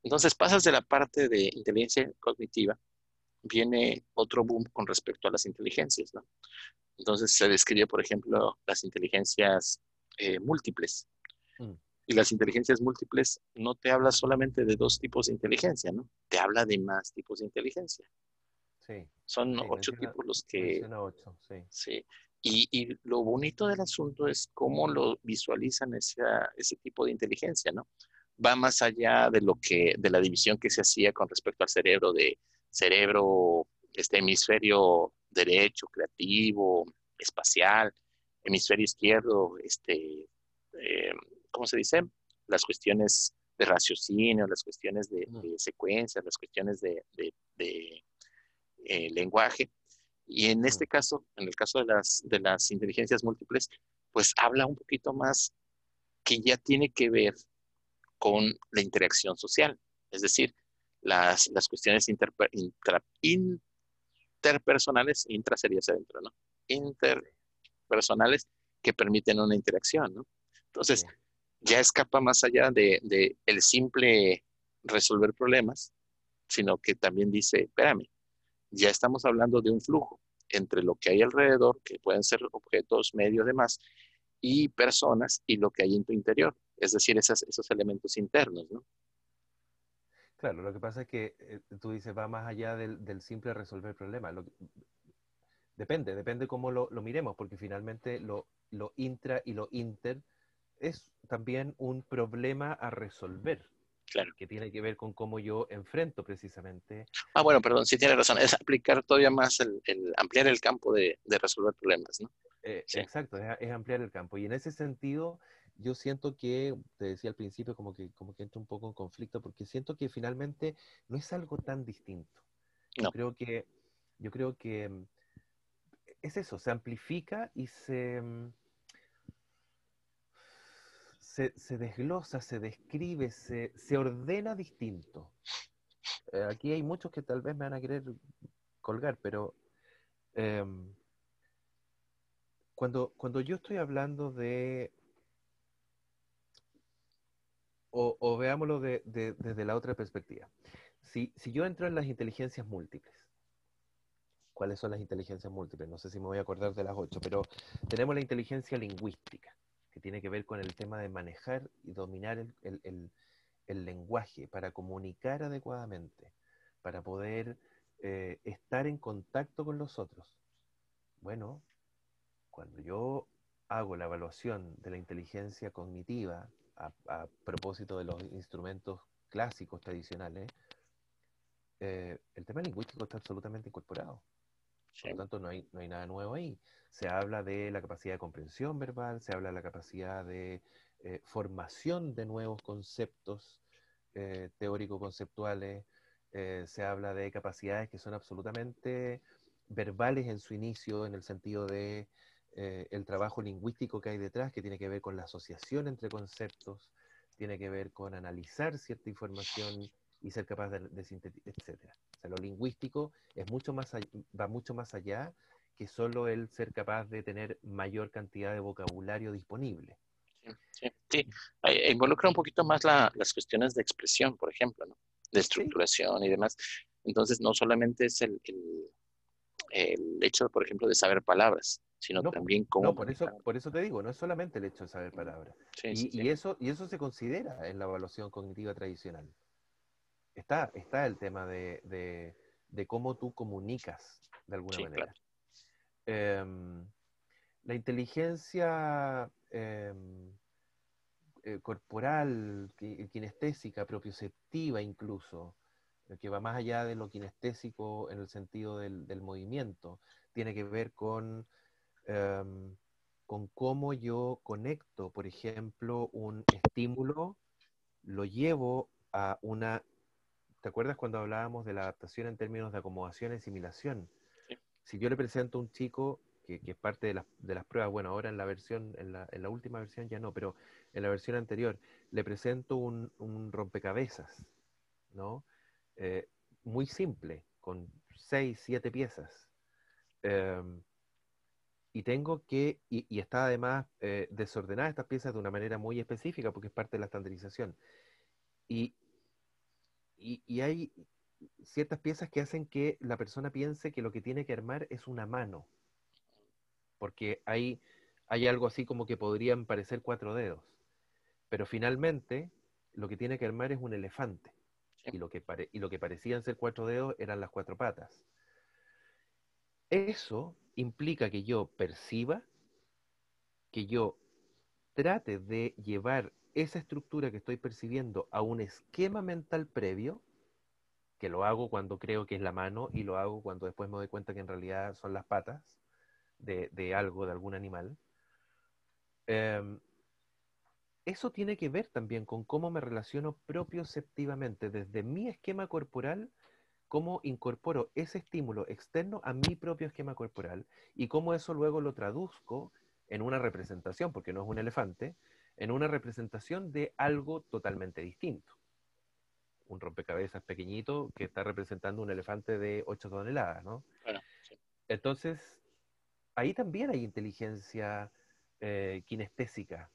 entonces pasas de la parte de inteligencia cognitiva, viene otro boom con respecto a las inteligencias, ¿no? Entonces se describe, por ejemplo, las inteligencias múltiples. Mm, Y las inteligencias múltiples no te habla solamente de dos tipos de inteligencia, ¿no? Te habla de más tipos de inteligencia. sí, Son sí, 8 tipos los que, menciona ocho, sí. sí. Y lo bonito del asunto es cómo lo visualizan ese tipo de inteligencia, ¿no? Va más allá de de la división que se hacía con respecto al cerebro, de cerebro, este hemisferio derecho, creativo, espacial, hemisferio izquierdo, eh, ¿cómo se dice? Las cuestiones de raciocinio, las cuestiones Mm, de secuencia, las cuestiones lenguaje. Y en mm, este caso, en el caso de de las inteligencias múltiples, pues habla un poquito más que ya tiene que ver con la interacción social, es decir, las cuestiones interpersonales, intra sería hacia adentro, ¿no? Interpersonales que permiten una interacción, ¿no? Entonces, sí, ya escapa más allá de el simple resolver problemas, sino que también dice, espérame, ya estamos hablando de un flujo entre lo que hay alrededor, que pueden ser objetos, medios, demás, y personas y lo que hay en tu interior, es decir, esos elementos internos, ¿no? claro, lo que pasa es que tú dices va más allá del simple resolver problemas. Depende cómo lo miremos, porque finalmente lo intra y lo inter es también un problema a resolver, Claro. que tiene que ver con cómo yo enfrento precisamente. Ah, bueno, perdón, sí tiene razón, es aplicar todavía más ampliar el campo de resolver problemas, ¿no? Sí, Exacto, es ampliar el campo. Y en ese sentido, yo siento que, te decía al principio, como que entro un poco en conflicto, porque siento que finalmente no es algo tan distinto. Yo No, creo que, yo creo que es eso, se amplifica y se desglosa, se describe, se ordena distinto. Aquí hay muchos que tal vez me van a querer colgar, pero em, cuando yo estoy hablando de, o veámoslo desde la otra perspectiva, si yo entro en las inteligencias múltiples, ¿cuáles son las inteligencias múltiples? No sé si me voy a acordar de las 8, pero tenemos la inteligencia lingüística, que tiene que ver con el tema de manejar y dominar el lenguaje para comunicar adecuadamente, para poder estar en contacto con los otros. Bueno, cuando yo hago la evaluación de la inteligencia cognitiva a propósito de los instrumentos clásicos tradicionales, el tema lingüístico está absolutamente incorporado. Por lo sí, tanto, no hay nada nuevo ahí. Se habla de la capacidad de comprensión verbal, se habla de la capacidad de formación de nuevos conceptos teórico-conceptuales, se habla de capacidades que son absolutamente verbales en su inicio, en el sentido de el trabajo lingüístico que hay detrás, que tiene que ver con la asociación entre conceptos, tiene que ver con analizar cierta información y ser capaz de sintetizar, etcétera. O sea, lo lingüístico es va mucho más allá que solo el ser capaz de tener mayor cantidad de vocabulario disponible. sí, sí, sí. Involucra un poquito más las cuestiones de expresión, por ejemplo, ¿no? De Sí, estructuración y demás. Entonces, no solamente es el hecho, por ejemplo, de saber palabras, sino no, también cómo no, manejar. por eso te digo, no es solamente el hecho de saber palabras. Sí, sí, Y, sí, y eso se considera en la evaluación cognitiva tradicional. Está el tema de cómo tú comunicas de alguna sí, claro. manera. La inteligencia corporal, kinestésica, propioceptiva incluso, que va más allá de lo kinestésico en el sentido del movimiento, tiene que ver em, con cómo yo conecto, por ejemplo, un estímulo, lo llevo a una... ¿Te acuerdas cuando hablábamos de la adaptación en términos de acomodación y asimilación? Sí, Si yo le presento a un chico, que es parte de las pruebas, bueno, ahora en la versión, en la última versión ya no, pero en la versión anterior, le presento un rompecabezas, ¿no? Eh, Muy simple, con 6, 7 piezas. em, y tengo y está además desordenada estas piezas de una manera muy específica porque es parte de la estandarización. Y, y hay ciertas piezas que hacen que la persona piense que lo que tiene que armar es una mano, porque hay algo así como que podrían parecer 4 dedos, pero finalmente lo que tiene que armar es un elefante, sí, y lo que parecían ser 4 dedos eran las 4 patas. Eso implica que yo perciba, que yo trate de llevar esa estructura que estoy percibiendo a un esquema mental previo, que lo hago cuando creo que es la mano y lo hago cuando después me doy cuenta que en realidad son las patas de algo, de algún animal. Eh, Eso tiene que ver también con cómo me relaciono propioceptivamente desde mi esquema corporal, cómo incorporo ese estímulo externo a mi propio esquema corporal y cómo eso luego lo traduzco en una representación, porque no es un elefante, en una representación de algo totalmente distinto. Un rompecabezas pequeñito que está representando un elefante de 8 toneladas, ¿no? claro, sí, Entonces, ahí también hay inteligencia kinestésica.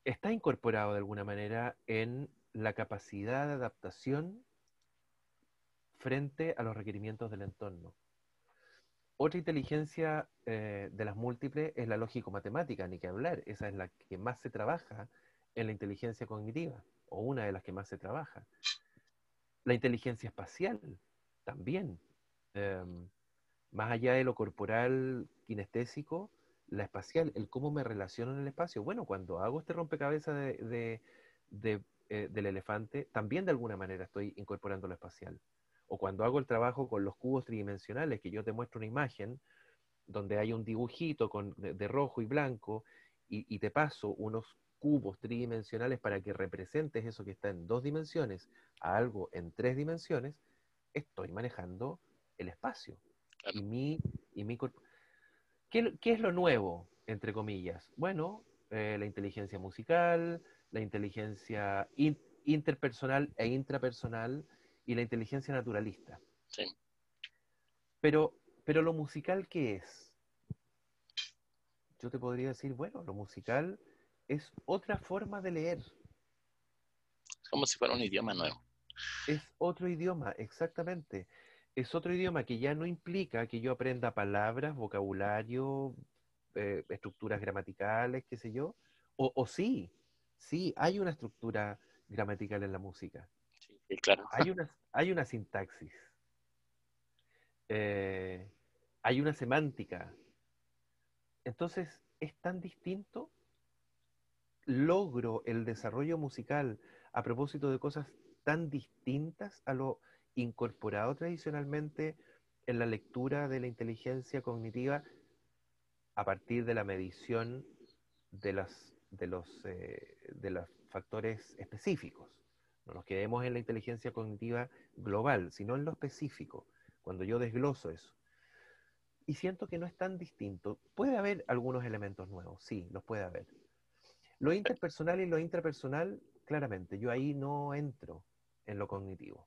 Está incorporado de alguna manera en la capacidad de adaptación frente a los requerimientos del entorno. Otra inteligencia de las múltiples es la lógico-matemática, ni que hablar. Esa es la que más se trabaja en la inteligencia cognitiva, o una de las que más se trabaja. La inteligencia espacial, también. Eh, Más allá de lo corporal kinestésico, la espacial, el cómo me relaciono en el espacio. Bueno, cuando hago este rompecabezas del elefante, también de alguna manera estoy incorporando lo espacial. O cuando hago el trabajo con los cubos tridimensionales, que yo te muestro una imagen donde hay un dibujito de rojo y blanco, y te paso unos cubos tridimensionales para que representes eso que está en 2 dimensiones a algo en 3 dimensiones, estoy manejando el espacio. Claro. Y mi cuerpo. ¿Qué es lo nuevo, entre comillas? Bueno, la inteligencia musical, la inteligencia interpersonal e intrapersonal y la inteligencia naturalista. Sí. Pero lo musical, ¿qué es? Yo te podría decir, bueno, lo musical es otra forma de leer. Es como si fuera un idioma nuevo. Es otro idioma, exactamente. Es otro idioma que ya no implica que yo aprenda palabras, vocabulario, estructuras gramaticales, qué sé yo. O sí, sí, hay una estructura gramatical en la música. Sí, sí, claro. Hay una sintaxis. eh, hay una semántica. Entonces, es tan distinto. Logro el desarrollo musical a propósito de cosas tan distintas a lo incorporado tradicionalmente en la lectura de la inteligencia cognitiva a partir de la medición de los factores específicos. No nos quedemos en la inteligencia cognitiva global, sino en lo específico, cuando yo desgloso eso. Y siento que no es tan distinto. Puede haber algunos elementos nuevos, sí, los puede haber. Lo interpersonal y lo intrapersonal, claramente, yo ahí no entro en lo cognitivo.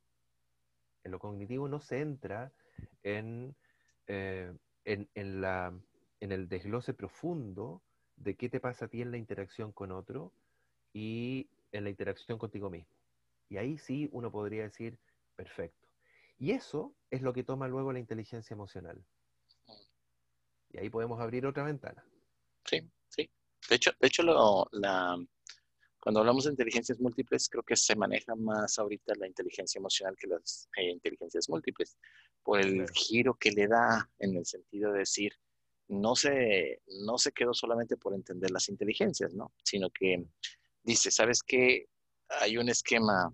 En lo cognitivo no se entra en, eh, en el desglose profundo de qué te pasa a ti en la interacción con otro y en la interacción contigo mismo. Y ahí sí uno podría decir, perfecto. Y eso es lo que toma luego la inteligencia emocional. Y ahí podemos abrir otra ventana. Sí, sí. De hecho cuando hablamos de inteligencias múltiples, creo que se maneja más ahorita la inteligencia emocional que las inteligencias múltiples, por el Claro. giro que le da en el sentido de decir, no se quedó solamente por entender las inteligencias, ¿no? Sino que dice, ¿sabes qué? Hay un esquema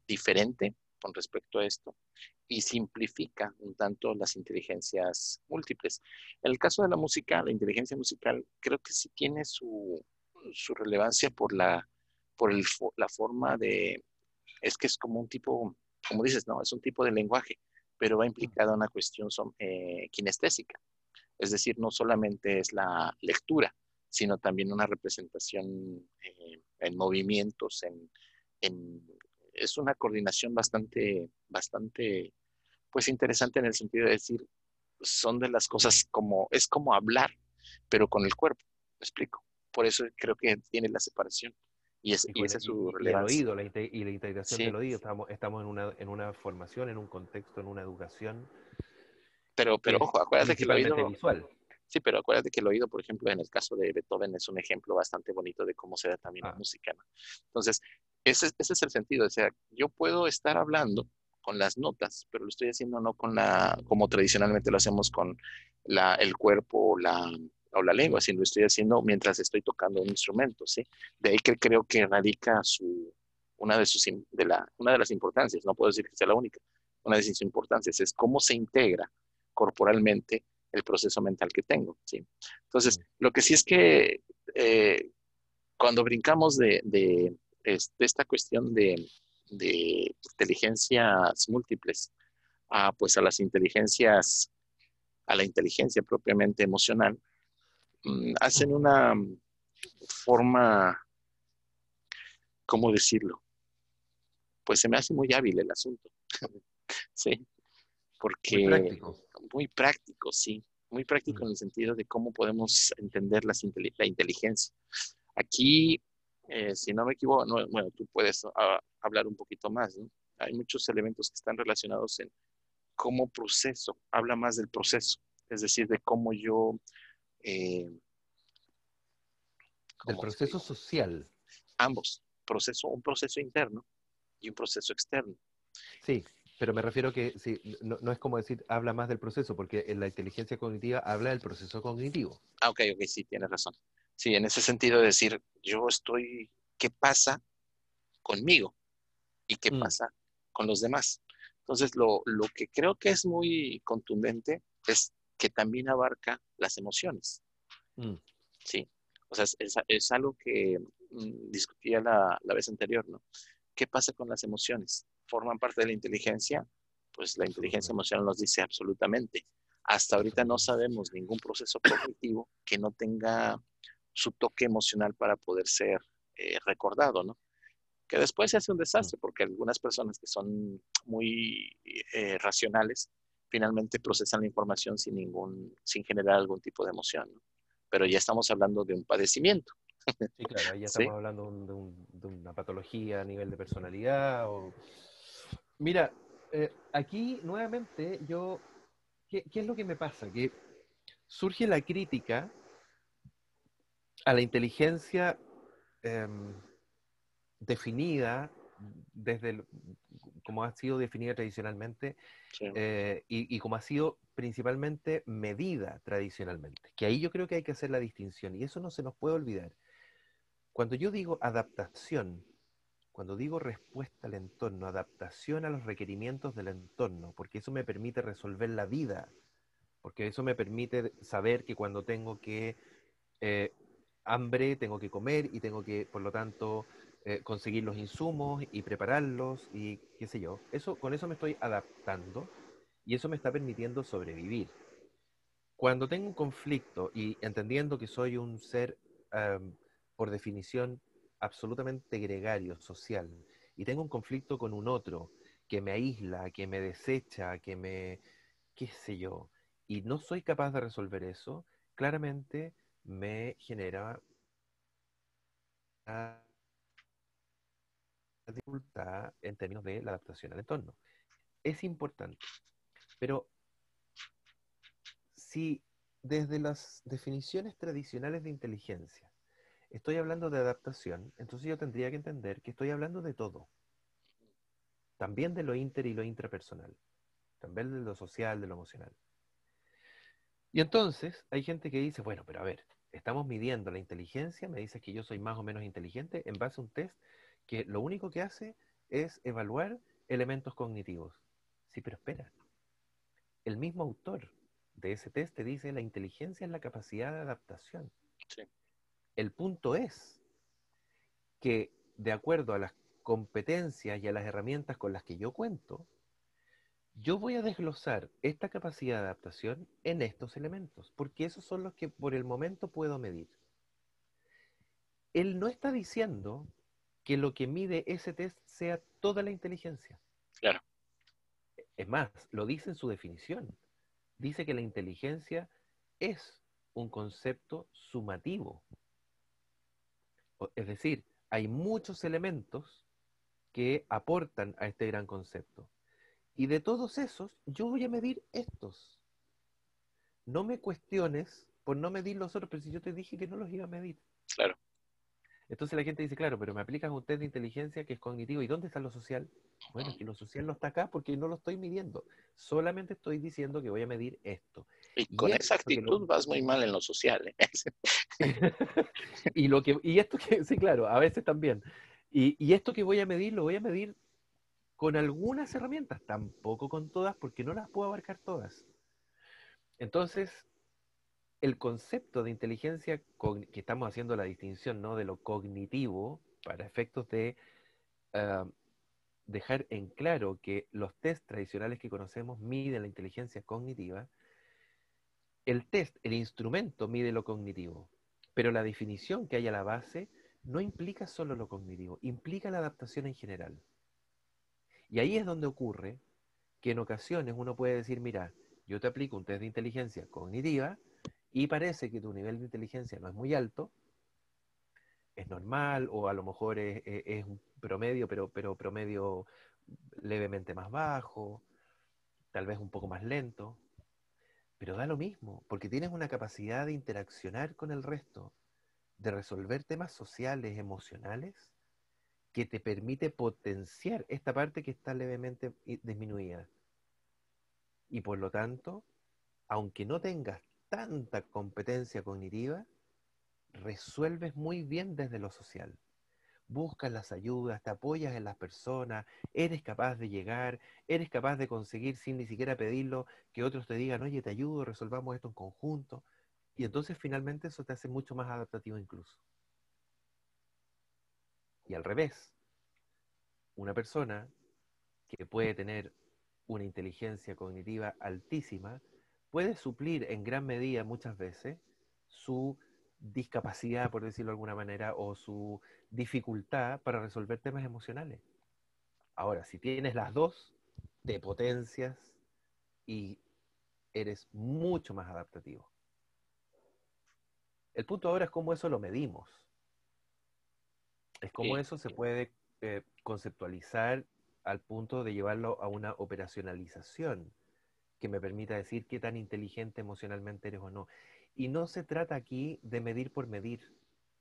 diferente con respecto a esto y simplifica un tanto las inteligencias múltiples. En el caso de la música, la inteligencia musical creo que sí tiene su relevancia la forma es que es como un tipo, como dices, no, es un tipo de lenguaje, pero va implicada una cuestión kinestésica. Es decir, no solamente es la lectura, sino también una representación en movimientos, en, es una coordinación bastante, pues interesante en el sentido de decir, son de las cosas es como hablar, pero con el cuerpo, ¿me explico? Por eso creo que tiene la separación y esa es su Y el relevancia. oído, y la integración Sí, del oído. Estamos en una formación, en un contexto, en una educación que pero es ojo, acuérdate que el principalmente oído, visual. sí, pero acuérdate que el oído, por ejemplo, en el caso de Beethoven es un ejemplo bastante bonito de cómo se da también la Ah, música, ¿no? Entonces, ese es el sentido, o sea, yo puedo estar hablando con las notas, pero lo estoy haciendo no como tradicionalmente lo hacemos con el cuerpo o la lengua, sino lo estoy haciendo mientras estoy tocando un instrumento, ¿sí? De ahí que creo que radica una de las importancias, no puedo decir que sea la única, una de sus importancias es cómo se integra corporalmente el proceso mental que tengo, ¿sí? Entonces, mm, lo que sí es que eh, cuando brincamos de esta cuestión de inteligencias múltiples pues a la inteligencia propiamente emocional, hacen una forma, ¿cómo decirlo? Pues se me hace muy hábil el asunto, ¿sí? muy Porque práctico. muy práctico, sí, muy práctico Mm, en el sentido de cómo podemos entender la inteligencia. Aquí, si no me equivoco, bueno, tú puedes hablar un poquito más, ¿no? Hay muchos elementos que están relacionados en cómo proceso, habla más del proceso, es decir, de cómo yo, eh, del ¿cómo proceso explico? social. Ambos, un proceso interno y un proceso externo. Sí, pero me refiero que sí, no es como decir habla más del proceso, porque en la inteligencia cognitiva habla del proceso cognitivo. Ok, sí, tienes razón. Sí, en ese sentido de decir, ¿qué pasa conmigo y qué Mm, pasa con los demás? Entonces, lo que creo que es muy contundente es que también abarca las emociones, mm, ¿sí? O sea, es algo que discutía la vez anterior, ¿no? ¿Qué pasa con las emociones? ¿Forman parte de la inteligencia? Pues la inteligencia Absolutamente, emocional nos dice absolutamente. Hasta ahorita no absolutamente. sabemos ningún proceso cognitivo que no tenga su toque emocional para poder ser recordado, ¿no? Que después se hace un Mm. desastre porque algunas personas que son muy racionales finalmente procesan la información sin generar algún tipo de emoción, ¿no? Pero ya estamos hablando de un padecimiento, Sí, claro, ahí ya ¿sí? estamos hablando de una patología a nivel de personalidad. Mira, aquí nuevamente ¿qué es lo que me pasa? Que surge la crítica a la inteligencia em, definida desde como ha sido definida tradicionalmente Sí, y como ha sido principalmente medida tradicionalmente. Que ahí yo creo que hay que hacer la distinción y eso no se nos puede olvidar. Cuando yo digo adaptación, cuando digo respuesta al entorno, adaptación a los requerimientos del entorno, porque eso me permite resolver la vida, porque eso me permite saber que cuando tengo que eh, hambre, tengo que comer y tengo que, por lo tanto, conseguir los insumos y prepararlos y qué sé yo. Con eso me estoy adaptando y eso me está permitiendo sobrevivir. Cuando tengo un conflicto y entendiendo que soy un ser, por definición, absolutamente gregario, social, y tengo un conflicto con un otro que me aísla, que me desecha, qué sé yo, y no soy capaz de resolver eso, claramente me genera una dificultad en términos de la adaptación al entorno. Es importante, pero si desde las definiciones tradicionales de inteligencia estoy hablando de adaptación, entonces yo tendría que entender que estoy hablando de todo, también de lo inter y lo intrapersonal, también de lo social, de lo emocional. Y entonces hay gente que dice, bueno, pero a ver, estamos midiendo la inteligencia, me dices que yo soy más o menos inteligente en base a un test que lo único que hace es evaluar elementos cognitivos. Sí, pero espera, el mismo autor de ese test te dice la inteligencia es la capacidad de adaptación. sí, El punto es que de acuerdo a las competencias y a las herramientas con las que yo cuento, yo voy a desglosar esta capacidad de adaptación en estos elementos, porque esos son los que por el momento puedo medir. Él no está diciendo que lo que mide ese test sea toda la inteligencia. claro. Es más, lo dice en su definición. Dice que la inteligencia es un concepto sumativo. Es decir, hay muchos elementos que aportan a este gran concepto. Y de todos esos, yo voy a medir estos. No me cuestiones por no medir los otros, pero si yo te dije que no los iba a medir. Claro. Entonces la gente dice, claro, pero me aplicas un test de inteligencia que es cognitivo. ¿Y dónde está lo social? Bueno, es que lo social no está acá porque no lo estoy midiendo. Solamente estoy diciendo que voy a medir esto. Y Y con esto esa que lo... actitud vas muy mal en lo social, ¿eh? y esto que, sí, claro, a veces también. Y esto que voy a medir, lo voy a medir con algunas herramientas, tampoco con todas, porque no las puedo abarcar todas. Entonces, el concepto de inteligencia, que estamos haciendo la distinción, ¿no? De lo cognitivo, para efectos de uh, dejar en claro que los test tradicionales que conocemos miden la inteligencia cognitiva, el test, el instrumento mide lo cognitivo, pero la definición que hay a la base no implica solo lo cognitivo, implica la adaptación en general. Y ahí es donde ocurre que en ocasiones uno puede decir, mira, yo te aplico un test de inteligencia cognitiva y parece que tu nivel de inteligencia no es muy alto, es normal o a lo mejor es un promedio, pero promedio levemente más bajo, tal vez un poco más lento, pero da lo mismo, porque tienes una capacidad de interaccionar con el resto, de resolver temas sociales, emocionales, que te permite potenciar esta parte que está levemente disminuida. Y por lo tanto, aunque no tengas tanta competencia cognitiva, resuelves muy bien desde lo social. Buscas las ayudas, te apoyas en las personas, eres capaz de llegar, eres capaz de conseguir sin ni siquiera pedirlo, que otros te digan, oye, te ayudo, resolvamos esto en conjunto. Y entonces finalmente eso te hace mucho más adaptativo incluso. Y al revés, una persona que puede tener una inteligencia cognitiva altísima puede suplir en gran medida muchas veces su discapacidad, por decirlo de alguna manera, o su dificultad para resolver temas emocionales. Ahora, si tienes las dos, te potencias y eres mucho más adaptativo. El punto ahora es cómo eso lo medimos. Es cómo eso se puede conceptualizar al punto de llevarlo a una operacionalización que me permita decir qué tan inteligente emocionalmente eres o no. Y no se trata aquí de medir por medir.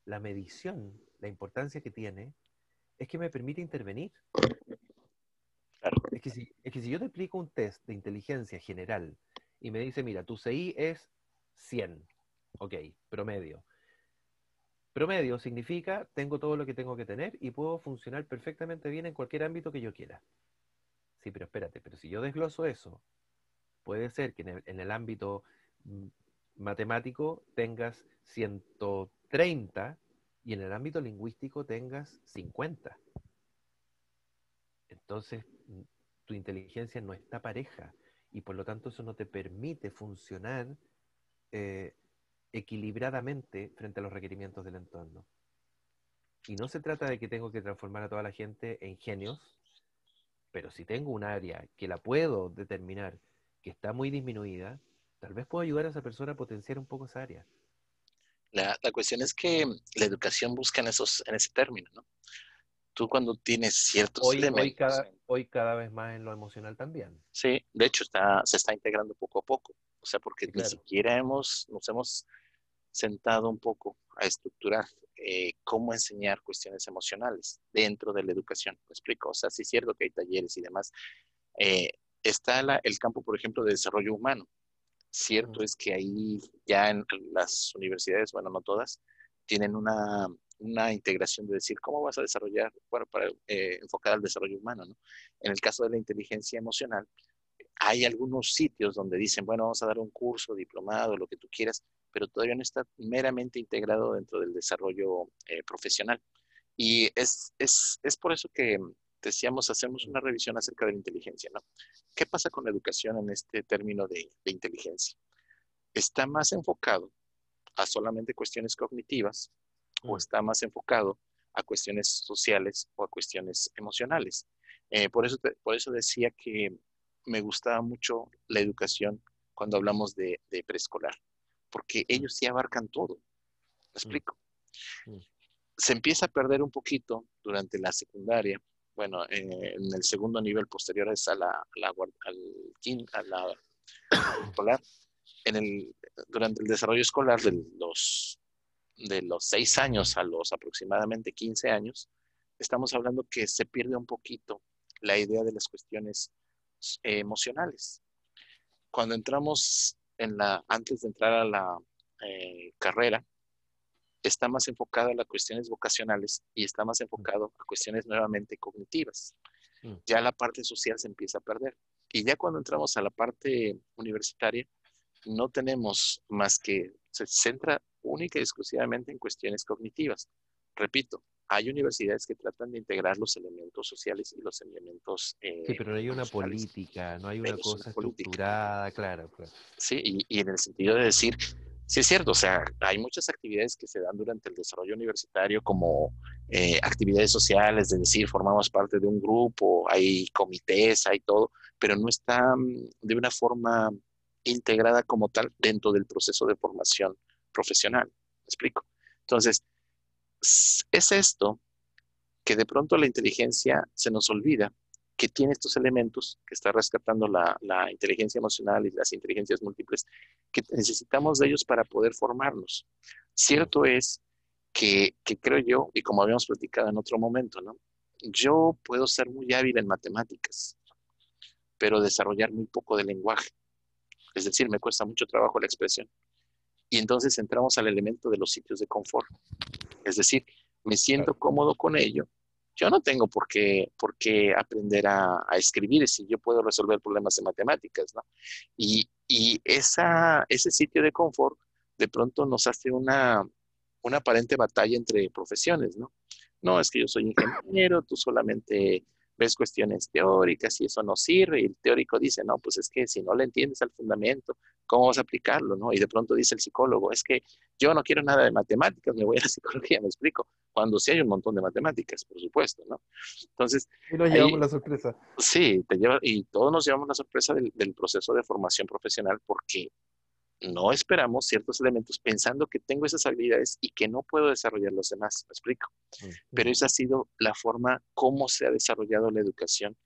La medición, la importancia que tiene, es que me permite intervenir. Claro. Es que si yo te aplico un test de inteligencia general y me dice, mira, tu CI es 100, ok, promedio. Promedio significa tengo todo lo que tengo que tener y puedo funcionar perfectamente bien en cualquier ámbito que yo quiera. Sí, pero espérate, pero si yo desgloso eso, puede ser que en el ámbito matemático tengas 130 y en el ámbito lingüístico tengas 50. Entonces, tu inteligencia no está pareja y por lo tanto eso no te permite funcionar eh, equilibradamente frente a los requerimientos del entorno. Y no se trata de que tengo que transformar a toda la gente en genios, pero si tengo un área que la puedo determinar que está muy disminuida, tal vez puedo ayudar a esa persona a potenciar un poco esa área. La cuestión es que la educación busca en ese término, ¿no? Tú cuando tienes ciertos Hoy, hoy, elementos, cada, hoy cada vez más en lo emocional también. sí, de hecho se está integrando poco a poco, o sea, porque Sí, ni claro. siquiera nos hemos sentado un poco a estructurar cómo enseñar cuestiones emocionales dentro de la educación. ¿Me explico? O sea, sí es cierto que hay talleres y demás. Eh, está el campo, por ejemplo, de desarrollo humano. Cierto es que ahí ya en las universidades, bueno, no todas, tienen una integración de decir cómo vas a desarrollar, bueno, para enfocar al desarrollo humano, ¿no? En el caso de la inteligencia emocional, hay algunos sitios donde dicen, bueno, vamos a dar un curso, diplomado, lo que tú quieras, pero todavía no está meramente integrado dentro del desarrollo profesional. Y es por eso que decíamos, hacemos una revisión acerca de la inteligencia, ¿no? ¿Qué pasa con la educación en este término de inteligencia? ¿Está más enfocado a solamente cuestiones cognitivas o está más enfocado a cuestiones sociales o a cuestiones emocionales? Por eso decía que me gustaba mucho la educación cuando hablamos de preescolar, porque ellos sí abarcan todo. ¿Me explico? Se empieza a perder un poquito durante la secundaria, bueno, en el segundo nivel posterior es al escolar, durante el desarrollo escolar de los 6 años a los aproximadamente 15 años, estamos hablando que se pierde un poquito la idea de las cuestiones emocionales. Cuando entramos antes de entrar a la carrera, está más enfocado a las cuestiones vocacionales y está más enfocado a cuestiones nuevamente cognitivas. Ya la parte social se empieza a perder. Y ya cuando entramos a la parte universitaria, no tenemos más que, se centra única y exclusivamente en cuestiones cognitivas. Repito, hay universidades que tratan de integrar los elementos sociales y los elementos Sí, pero no hay una emocionales, política, no hay una pero es una cosa política. estructurada, claro, claro. Sí, y en el sentido de decir, sí es cierto, o sea, hay muchas actividades que se dan durante el desarrollo universitario como actividades sociales, es decir, formamos parte de un grupo, hay comités, hay todo, pero no está de una forma integrada como tal dentro del proceso de formación profesional. ¿Me explico? Entonces, es esto que de pronto la inteligencia se nos olvida que tiene estos elementos que está rescatando la inteligencia emocional y las inteligencias múltiples, que necesitamos de ellos para poder formarnos. Cierto es que creo yo, y como habíamos platicado en otro momento, ¿no? Yo puedo ser muy hábil en matemáticas, pero desarrollar muy poco de lenguaje. Es decir, me cuesta mucho trabajo la expresión. Y entonces entramos al elemento de los sitios de confort. Es decir, me siento Claro. cómodo con ello. Yo no tengo por qué aprender a escribir si yo puedo resolver problemas de matemáticas, ¿no? Y ese sitio de confort de pronto nos hace una aparente batalla entre profesiones, ¿no? No, es que yo soy ingeniero, tú solamente ves cuestiones teóricas y eso no sirve. Y el teórico dice, no, pues es que si no le entiendes al fundamento, ¿cómo vas a aplicarlo, no? Y de pronto dice el psicólogo, es que yo no quiero nada de matemáticas, me voy a la psicología, me explico. Cuando sí hay un montón de matemáticas, por supuesto, ¿no? Entonces, Y nos llevamos ahí la sorpresa. sí, te lleva, y todos nos llevamos la sorpresa del proceso de formación profesional porque no esperamos ciertos elementos pensando que tengo esas habilidades y que no puedo desarrollar los demás, me explico. Pero esa ha sido la forma como se ha desarrollado la educación.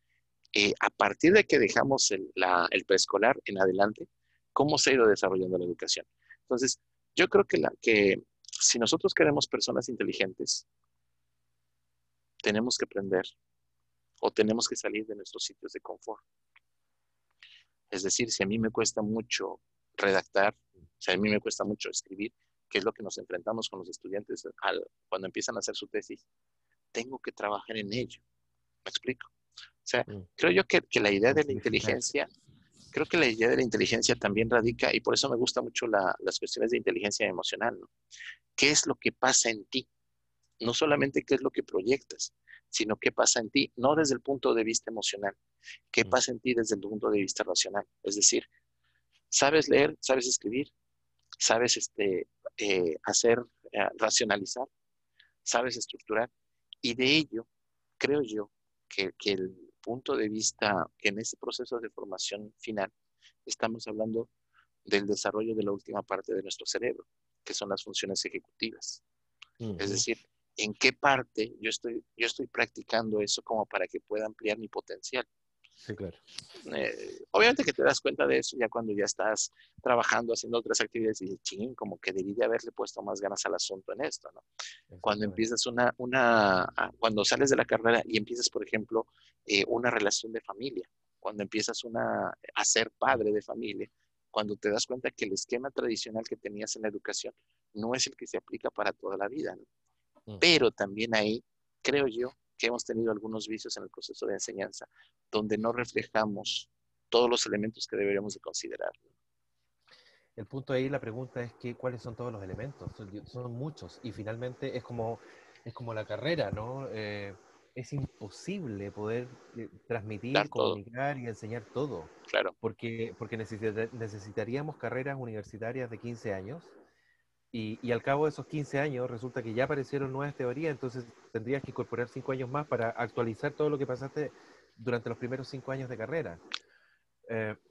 A partir de que dejamos el preescolar en adelante, cómo se ha ido desarrollando la educación. Entonces, yo creo que si nosotros queremos personas inteligentes, tenemos que aprender o tenemos que salir de nuestros sitios de confort. Es decir, si a mí me cuesta mucho redactar, si a mí me cuesta mucho escribir, que es lo que nos enfrentamos con los estudiantes cuando empiezan a hacer su tesis, tengo que trabajar en ello. ¿Me explico? O sea, creo yo que la idea de la Simplificarse. inteligencia, creo que la idea de la inteligencia también radica, y por eso me gusta mucho las cuestiones de inteligencia emocional, ¿no? ¿Qué es lo que pasa en ti? No solamente qué es lo que proyectas, sino qué pasa en ti, no desde el punto de vista emocional, qué pasa en ti desde el punto de vista racional. Es decir, sabes leer, sabes escribir, sabes hacer, racionalizar, sabes estructurar, y de ello creo yo que el punto de vista, que en este proceso de formación final estamos hablando del desarrollo de la última parte de nuestro cerebro, que son las funciones ejecutivas. Es decir, en qué parte yo estoy practicando eso como para que pueda ampliar mi potencial. Sí, claro. Obviamente que te das cuenta de eso ya cuando ya estás trabajando, haciendo otras actividades y dices, ching, como que debí de haberle puesto más ganas al asunto en esto, ¿no? Cuando Exactamente. empiezas cuando sales de la carrera y empiezas, por ejemplo, una relación de familia, cuando empiezas a ser padre de familia, cuando te das cuenta que el esquema tradicional que tenías en la educación no es el que se aplica para toda la vida, ¿no? Pero también ahí creo yo que hemos tenido algunos vicios en el proceso de enseñanza, donde no reflejamos todos los elementos que deberíamos de considerar. El punto ahí, la pregunta es que, ¿cuáles son todos los elementos? Son muchos y finalmente es como la carrera, ¿no? Es imposible poder Dar transmitir, todo, comunicar y enseñar todo, claro. porque necesitaríamos carreras universitarias de 15 años y al cabo de esos 15 años resulta que ya aparecieron nuevas teorías, entonces tendrías que incorporar 5 años más para actualizar todo lo que pasaste durante los primeros 5 años de carrera.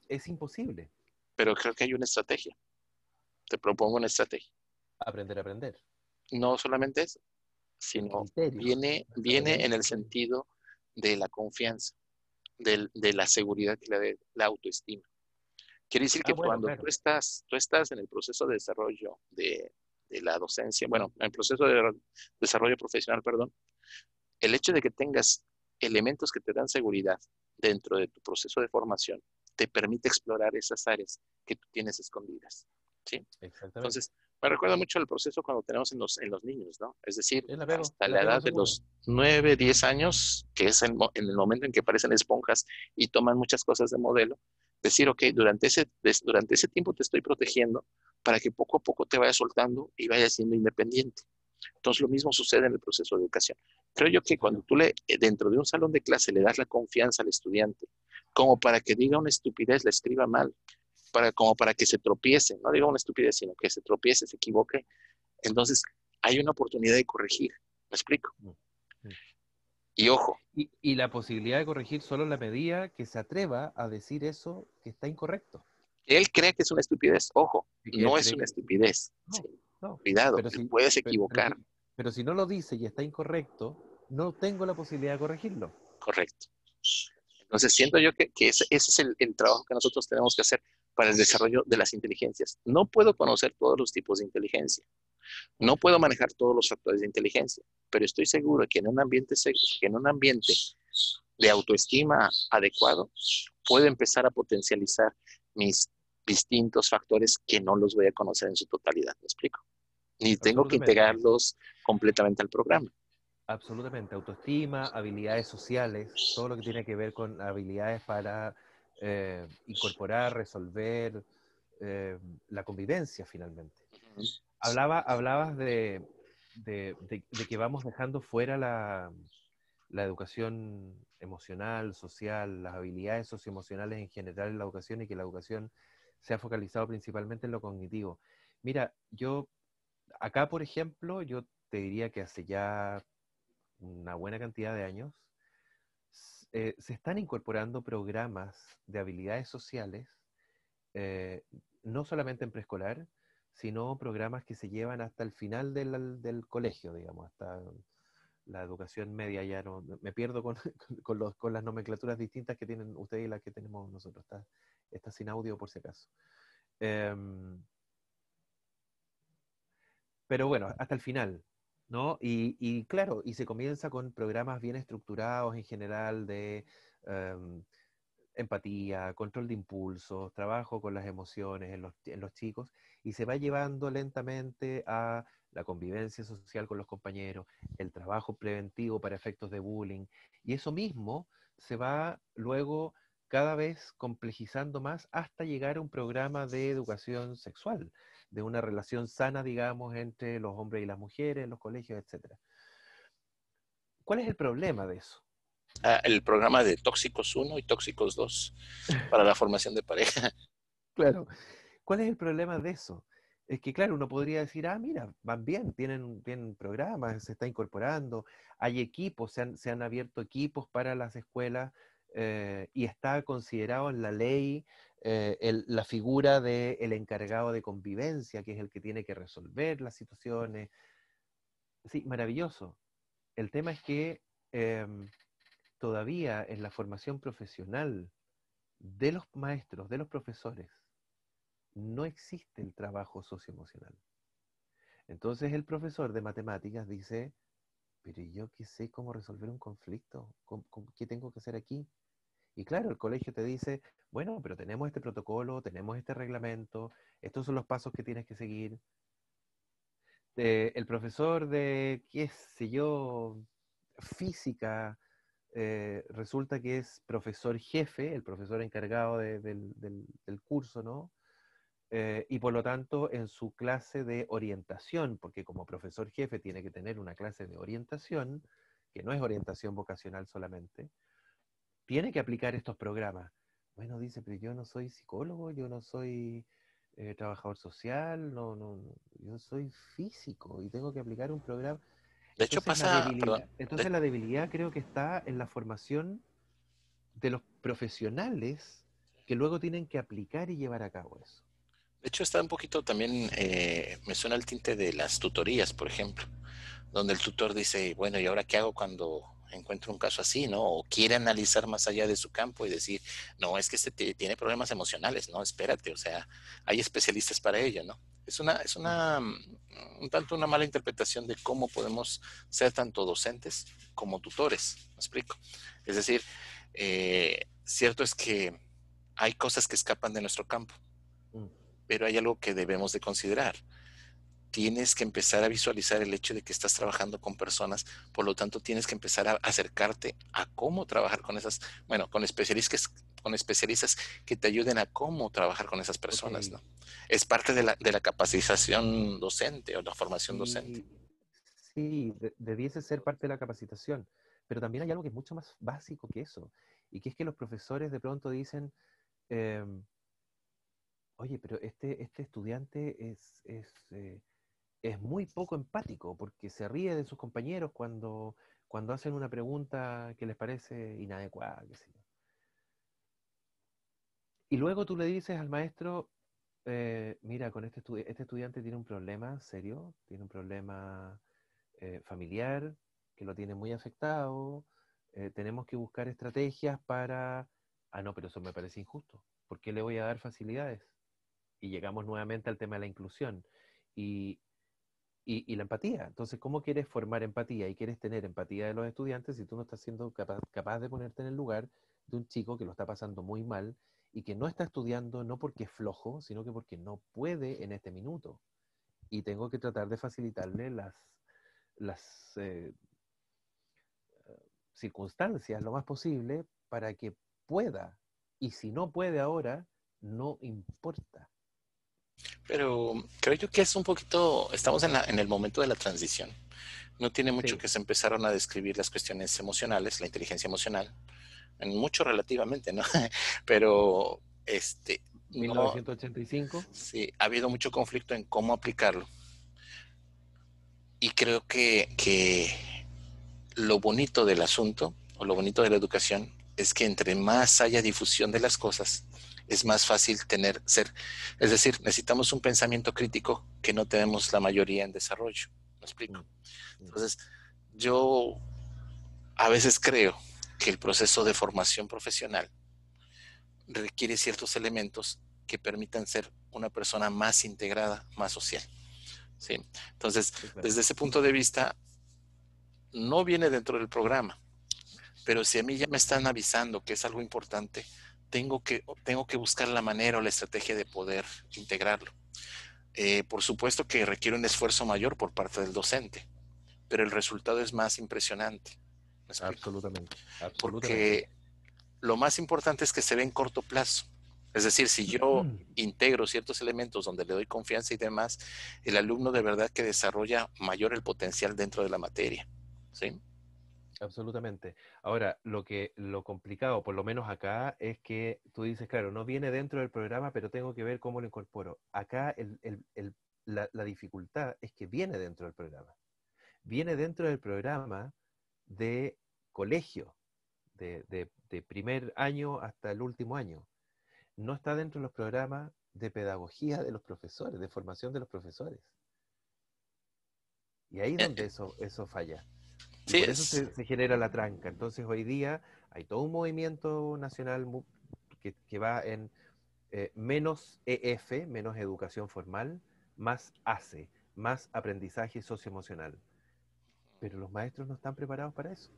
Es imposible Pero creo que hay una estrategia. Te propongo una estrategia. aprender a aprender. No solamente eso, El sino criterio, viene desarrollar el en el criterio. sentido de la confianza, de la seguridad que le da la autoestima. Quiere decir Ah, que bueno, cuando claro. tú estás en el proceso de desarrollo de la docencia, bueno, en el proceso de desarrollo profesional, perdón, el hecho de que tengas elementos que te dan seguridad dentro de tu proceso de formación te permite explorar esas áreas que tú tienes escondidas, ¿sí? Exactamente. Entonces, me recuerda mucho el proceso cuando tenemos en los niños, ¿no? Es decir, hasta La la pego edad de seguro. los 9, 10 años, que es en el momento en que parecen esponjas y toman muchas cosas de modelo, decir, ok, durante ese tiempo te estoy protegiendo para que poco a poco te vayas soltando y vayas siendo independiente. Entonces, lo mismo sucede en el proceso de educación. Creo yo que cuando Claro. tú dentro de un salón de clase le das la confianza al estudiante, como para que diga una estupidez, la escriba mal, como para que se tropiece, no diga una estupidez, sino que se tropiece, se equivoque, entonces hay una oportunidad de corregir. ¿Me explico? Mm, mm. Y ojo, Y la posibilidad de corregir solo en la medida que se atreva a decir eso que está incorrecto. él cree que es una estupidez, ojo, Y que él no es cree una que... estupidez. ¿Sí? No, no. Cuidado, Pero te si, puedes pero, pero equivocar, si, pero si no lo dice y está incorrecto, no tengo la posibilidad de corregirlo. correcto. Entonces, siento yo que ese es el trabajo que nosotros tenemos que hacer para el desarrollo de las inteligencias. No puedo conocer todos los tipos de inteligencia, no puedo manejar todos los factores de inteligencia, pero estoy seguro que en un ambiente de autoestima adecuado, puedo empezar a potencializar mis distintos factores que no los voy a conocer en su totalidad. ¿Me explico? Ni tengo que Absolutamente. integrarlos completamente al programa. Absolutamente. Autoestima, habilidades sociales, todo lo que tiene que ver con habilidades para incorporar, resolver la convivencia finalmente. Hablabas de que vamos dejando fuera la educación emocional, social, las habilidades socioemocionales en general en la educación y que la educación se ha focalizado principalmente en lo cognitivo. Mira, acá, por ejemplo, yo te diría que hace ya una buena cantidad de años se están incorporando programas de habilidades sociales, eh, no solamente en preescolar, sino programas que se llevan hasta el final del colegio, digamos, hasta la educación media. Ya no me pierdo con las nomenclaturas distintas que tienen ustedes y las que tenemos nosotros. Está sin audio por si acaso. Pero bueno, hasta el final, ¿no? Y claro, y se comienza con programas bien estructurados en general de em, empatía, control de impulsos, trabajo con las emociones en los chicos, y se va llevando lentamente a la convivencia social con los compañeros, el trabajo preventivo para efectos de bullying, y eso mismo se va luego cada vez complejizando más hasta llegar a un programa de educación sexual, de una relación sana, digamos, entre los hombres y las mujeres en los colegios, etcétera. ¿Cuál es el problema de eso? El programa de Tóxicos 1 y Tóxicos 2 para la formación de pareja. Claro. ¿Cuál es el problema de eso? Es que, claro, uno podría decir, mira, van bien, tienen programas, se está incorporando, hay equipos, se han abierto equipos para las escuelas y está considerado en la ley la figura del encargado de convivencia, que es el que tiene que resolver las situaciones. Sí, maravilloso. El tema es que todavía en la formación profesional de los maestros, de los profesores, no existe el trabajo socioemocional. Entonces el profesor de matemáticas dice, pero yo qué sé cómo resolver un conflicto, ¿qué tengo que hacer aquí? Y claro, el colegio te dice, bueno, pero tenemos este protocolo, tenemos este reglamento, estos son los pasos que tienes que seguir. El profesor de, qué sé yo, física, resulta que es profesor jefe, el profesor encargado del curso, ¿no? Y por lo tanto, en su clase de orientación, porque como profesor jefe tiene que tener una clase de orientación, que no es orientación vocacional solamente, tiene que aplicar estos programas. Bueno, dice, pero yo no soy psicólogo, yo no soy trabajador social, yo soy físico y tengo que aplicar un programa. De hecho perdón, Entonces la debilidad creo que está en la formación de los profesionales que luego tienen que aplicar y llevar a cabo eso. de hecho está un poquito también, me suena el tinte de las tutorías, por ejemplo, donde el tutor dice, bueno, ¿y ahora qué hago cuando encuentro un caso así, ¿no? O quiere analizar más allá de su campo y decir, no, es que tiene problemas emocionales, no, espérate, o sea, hay especialistas para ello, ¿no? Un tanto una mala interpretación de cómo podemos ser tanto docentes como tutores, ¿me explico? Es decir, cierto es que hay cosas que escapan de nuestro campo, Mm. pero hay algo que debemos de considerar. Tienes que empezar a visualizar el hecho de que estás trabajando con personas, por lo tanto tienes que empezar a acercarte a cómo trabajar con esas, bueno, con especialistas que te ayuden a cómo trabajar con esas Ok, personas, ¿no? Es parte de la capacitación docente o la formación docente. sí, sí, debiese ser parte de la capacitación, pero también hay algo que es mucho más básico que eso, y que es que los profesores de pronto dicen, em, oye, pero este estudiante es muy poco empático porque se ríe de sus compañeros cuando hacen una pregunta que les parece inadecuada, qué sé yo. Y luego tú le dices al maestro, mira, con este estudiante tiene un problema serio, tiene un problema familiar que lo tiene muy afectado, tenemos que buscar estrategias para, no, pero eso me parece injusto, ¿por qué le voy a dar facilidades? Y llegamos nuevamente al tema de la inclusión y, y la empatía. Entonces, ¿cómo quieres formar empatía y quieres tener empatía de los estudiantes si tú no estás siendo capaz de ponerte en el lugar de un chico que lo está pasando muy mal y que no está estudiando no porque es flojo, sino que porque no puede en este minuto? Y tengo que tratar de facilitarle las circunstancias lo más posible para que pueda. Y si no puede ahora, no importa. Pero creo yo que es un poquito, estamos en el momento de la transición. No tiene mucho Sí, que se empezaron a describir las cuestiones emocionales, la inteligencia emocional, en mucho relativamente, ¿no? Pero no, 1985. sí, ha habido mucho conflicto en cómo aplicarlo. Y creo que lo bonito del asunto, o lo bonito de la educación, es que entre más haya difusión de las cosas, es más fácil es decir, necesitamos un pensamiento crítico que no tenemos la mayoría en desarrollo. ¿Me explico? Mm, mm. Entonces, yo a veces creo que el proceso de formación profesional requiere ciertos elementos que permitan ser una persona más integrada, más social. ¿Sí? Entonces, Sí, claro. desde ese punto de vista, no viene dentro del programa, pero si a mí ya me están avisando que es algo importante, tengo que buscar la manera o la estrategia de poder integrarlo. Por supuesto que requiere un esfuerzo mayor por parte del docente, pero el resultado es más impresionante. ¿Me explico? Absolutamente, absolutamente. Porque lo más importante es que se ve en corto plazo. Es decir, si yo integro ciertos elementos donde le doy confianza y demás, el alumno de verdad que desarrolla mayor el potencial dentro de la materia. ¿Sí? Absolutamente. Ahora, lo complicado, por lo menos acá, es que tú dices, claro, no viene dentro del programa, pero tengo que ver cómo lo incorporo. Acá la dificultad es que viene dentro del programa. Viene dentro del programa de colegio, de primer año hasta el último año. No está dentro de los programas de pedagogía de los profesores, de formación de los profesores. Y ahí es Eh, donde eso falla. Y sí, por eso se genera la tranca. Entonces hoy día hay todo un movimiento nacional que va en menos EF, menos educación formal, más ACE, más aprendizaje socioemocional. Pero los maestros no están preparados para eso.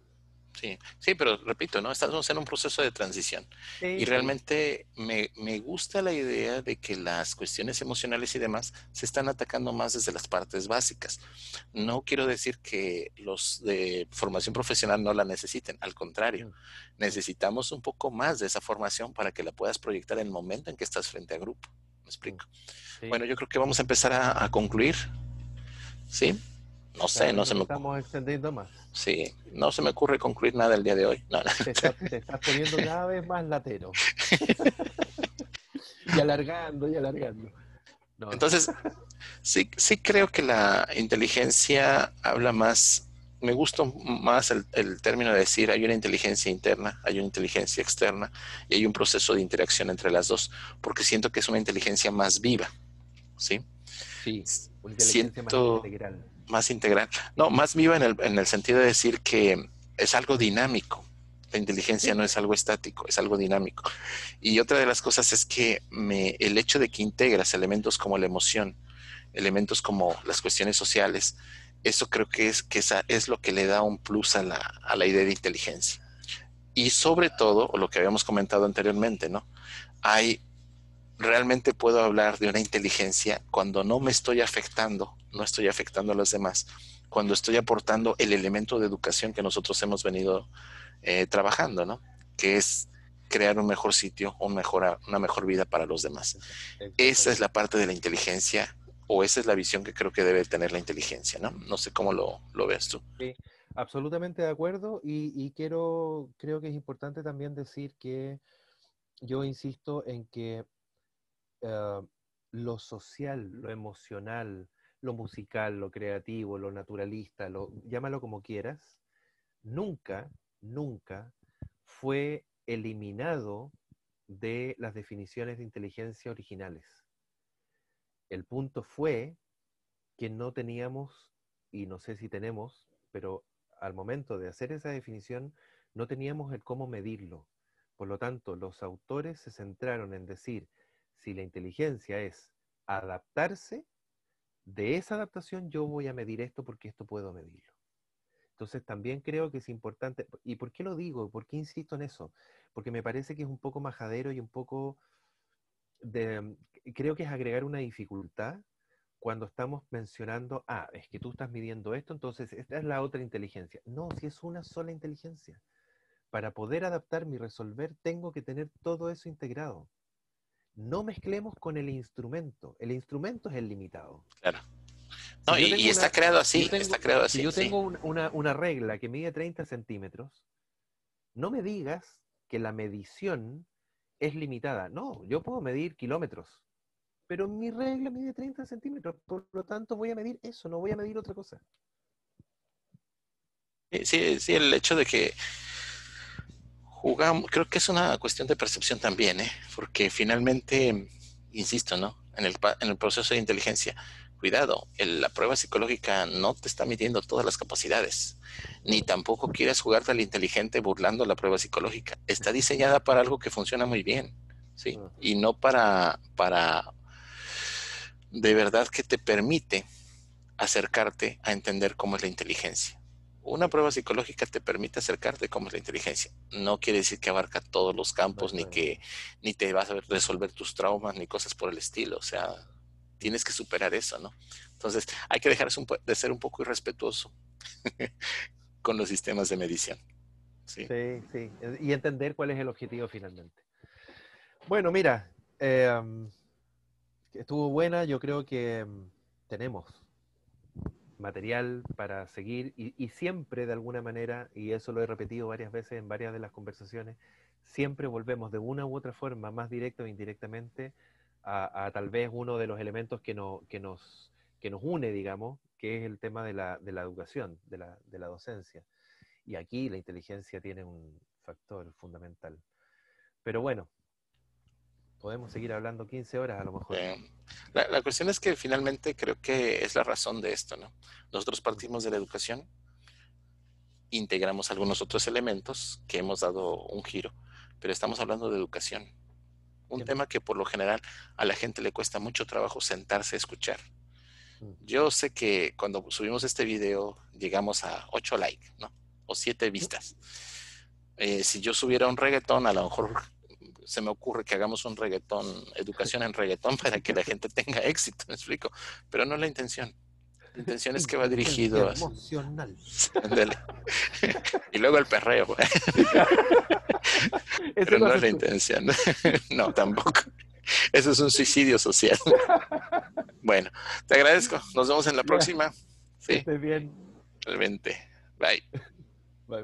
sí, sí, pero repito, ¿no? Estamos en un proceso de transición y Sí, sí. realmente me gusta la idea de que las cuestiones emocionales y demás se están atacando más desde las partes básicas. No quiero decir que los de formación profesional no la necesiten, al contrario, Mm, mm, necesitamos un poco más de esa formación para que la puedas proyectar en el momento en que estás frente a grupo. ¿Me mm. explico? Sí, Bueno, yo creo que vamos a empezar a concluir, ¿sí? No sé, cada vez no se nos me, estamos extendiendo más. sí, no se me ocurre concluir nada el día de hoy. No, no. Te estás poniendo cada vez más latero. Y alargando y alargando. No, Entonces, sí, sí creo que la inteligencia habla más, me gusta más el término de decir hay una inteligencia interna, hay una inteligencia externa y hay un proceso de interacción entre las dos, porque siento que es una inteligencia más viva, ¿sí? sí, una inteligencia más Siento integral. más integral, no, más viva en el sentido de decir que es algo dinámico. La inteligencia Sí, no es algo estático, es algo dinámico. Y otra de las cosas es que el hecho de que integras elementos como la emoción, elementos como las cuestiones sociales, eso creo que esa es lo que le da un plus a la idea de inteligencia. Y sobre todo, o lo que habíamos comentado anteriormente, ¿no? Hay, realmente puedo hablar de una inteligencia cuando no me estoy afectando, no estoy afectando a los demás, cuando estoy aportando el elemento de educación que nosotros hemos venido trabajando, ¿no? Que es crear un mejor sitio, una mejor vida para los demás. Esa es la exactamente. parte de la inteligencia o esa es la visión que creo que debe tener la inteligencia, ¿no? No sé cómo lo ves tú. Sí, absolutamente de acuerdo y creo que es importante también decir que yo insisto en que eh, lo social, lo emocional, lo musical, lo creativo, lo naturalista, llámalo como quieras, nunca, nunca fue eliminado de las definiciones de inteligencia originales. El punto fue que no teníamos, y no sé si tenemos, pero al momento de hacer esa definición, no teníamos el cómo medirlo. Por lo tanto, los autores se centraron en decir, si la inteligencia es adaptarse, de esa adaptación yo voy a medir esto porque esto puedo medirlo. Entonces también creo que es importante, ¿y por qué lo digo? ¿Por qué insisto en eso? Porque me parece que es un poco majadero y un poco de, creo que es agregar una dificultad cuando estamos mencionando, es que tú estás midiendo esto, entonces esta es la otra inteligencia. No, si es una sola inteligencia. Para poder adaptarme y resolver, tengo que tener todo eso integrado. no mezclemos con el instrumento. El instrumento es el limitado. Claro. No, y está creado así, está creado así. Si yo sí. tengo una regla que mide 30 centímetros, no me digas que la medición es limitada. No, yo puedo medir kilómetros, pero mi regla mide 30 centímetros, por lo tanto voy a medir eso, no voy a medir otra cosa. Sí, el hecho de que jugamos, creo que es una cuestión de percepción también, porque finalmente, insisto, ¿no? En el proceso de inteligencia, cuidado, la prueba psicológica no te está midiendo todas las capacidades, ni tampoco quieres jugarte al inteligente burlando la prueba psicológica. Está diseñada para algo que funciona muy bien, ¿sí? Y no para de verdad que te permite acercarte a entender cómo es la inteligencia. Una prueba psicológica te permite acercarte a cómo es la inteligencia. No quiere decir que abarca todos los campos, ni te vas a resolver tus traumas, ni cosas por el estilo. O sea, tienes que superar eso, ¿no? Entonces, hay que dejar de ser un poco irrespetuoso con los sistemas de medición. Sí, sí. Y entender cuál es el objetivo finalmente. Bueno, mira, estuvo buena. Yo creo que tenemos material para seguir y siempre de alguna manera, y eso lo he repetido varias veces en varias de las conversaciones, siempre volvemos de una u otra forma, más directa o indirectamente, a tal vez uno de los elementos que nos une, digamos, que es el tema de la educación, de la docencia. Y aquí la inteligencia tiene un factor fundamental. Pero bueno, podemos seguir hablando 15 horas a lo mejor. La cuestión es que finalmente creo que es la razón de esto, ¿no? Nosotros partimos de la educación, integramos algunos otros elementos que hemos dado un giro, pero estamos hablando de educación. Un tema que por lo general a la gente le cuesta mucho trabajo sentarse a escuchar. Yo sé que cuando subimos este video llegamos a 8 likes, ¿no? O 7 vistas. Si yo subiera un reggaetón, a lo mejor se me ocurre que hagamos un reggaetón, educación en reggaetón, para que la gente tenga éxito, ¿me explico? Pero no es la intención. La intención es que va dirigido a... emocional. Y luego el perreo. Pero no es la intención. No, tampoco. Eso es un suicidio social. Bueno, te agradezco. Nos vemos en la próxima. Sí. Que estés bien. Realmente. Bye. Bye.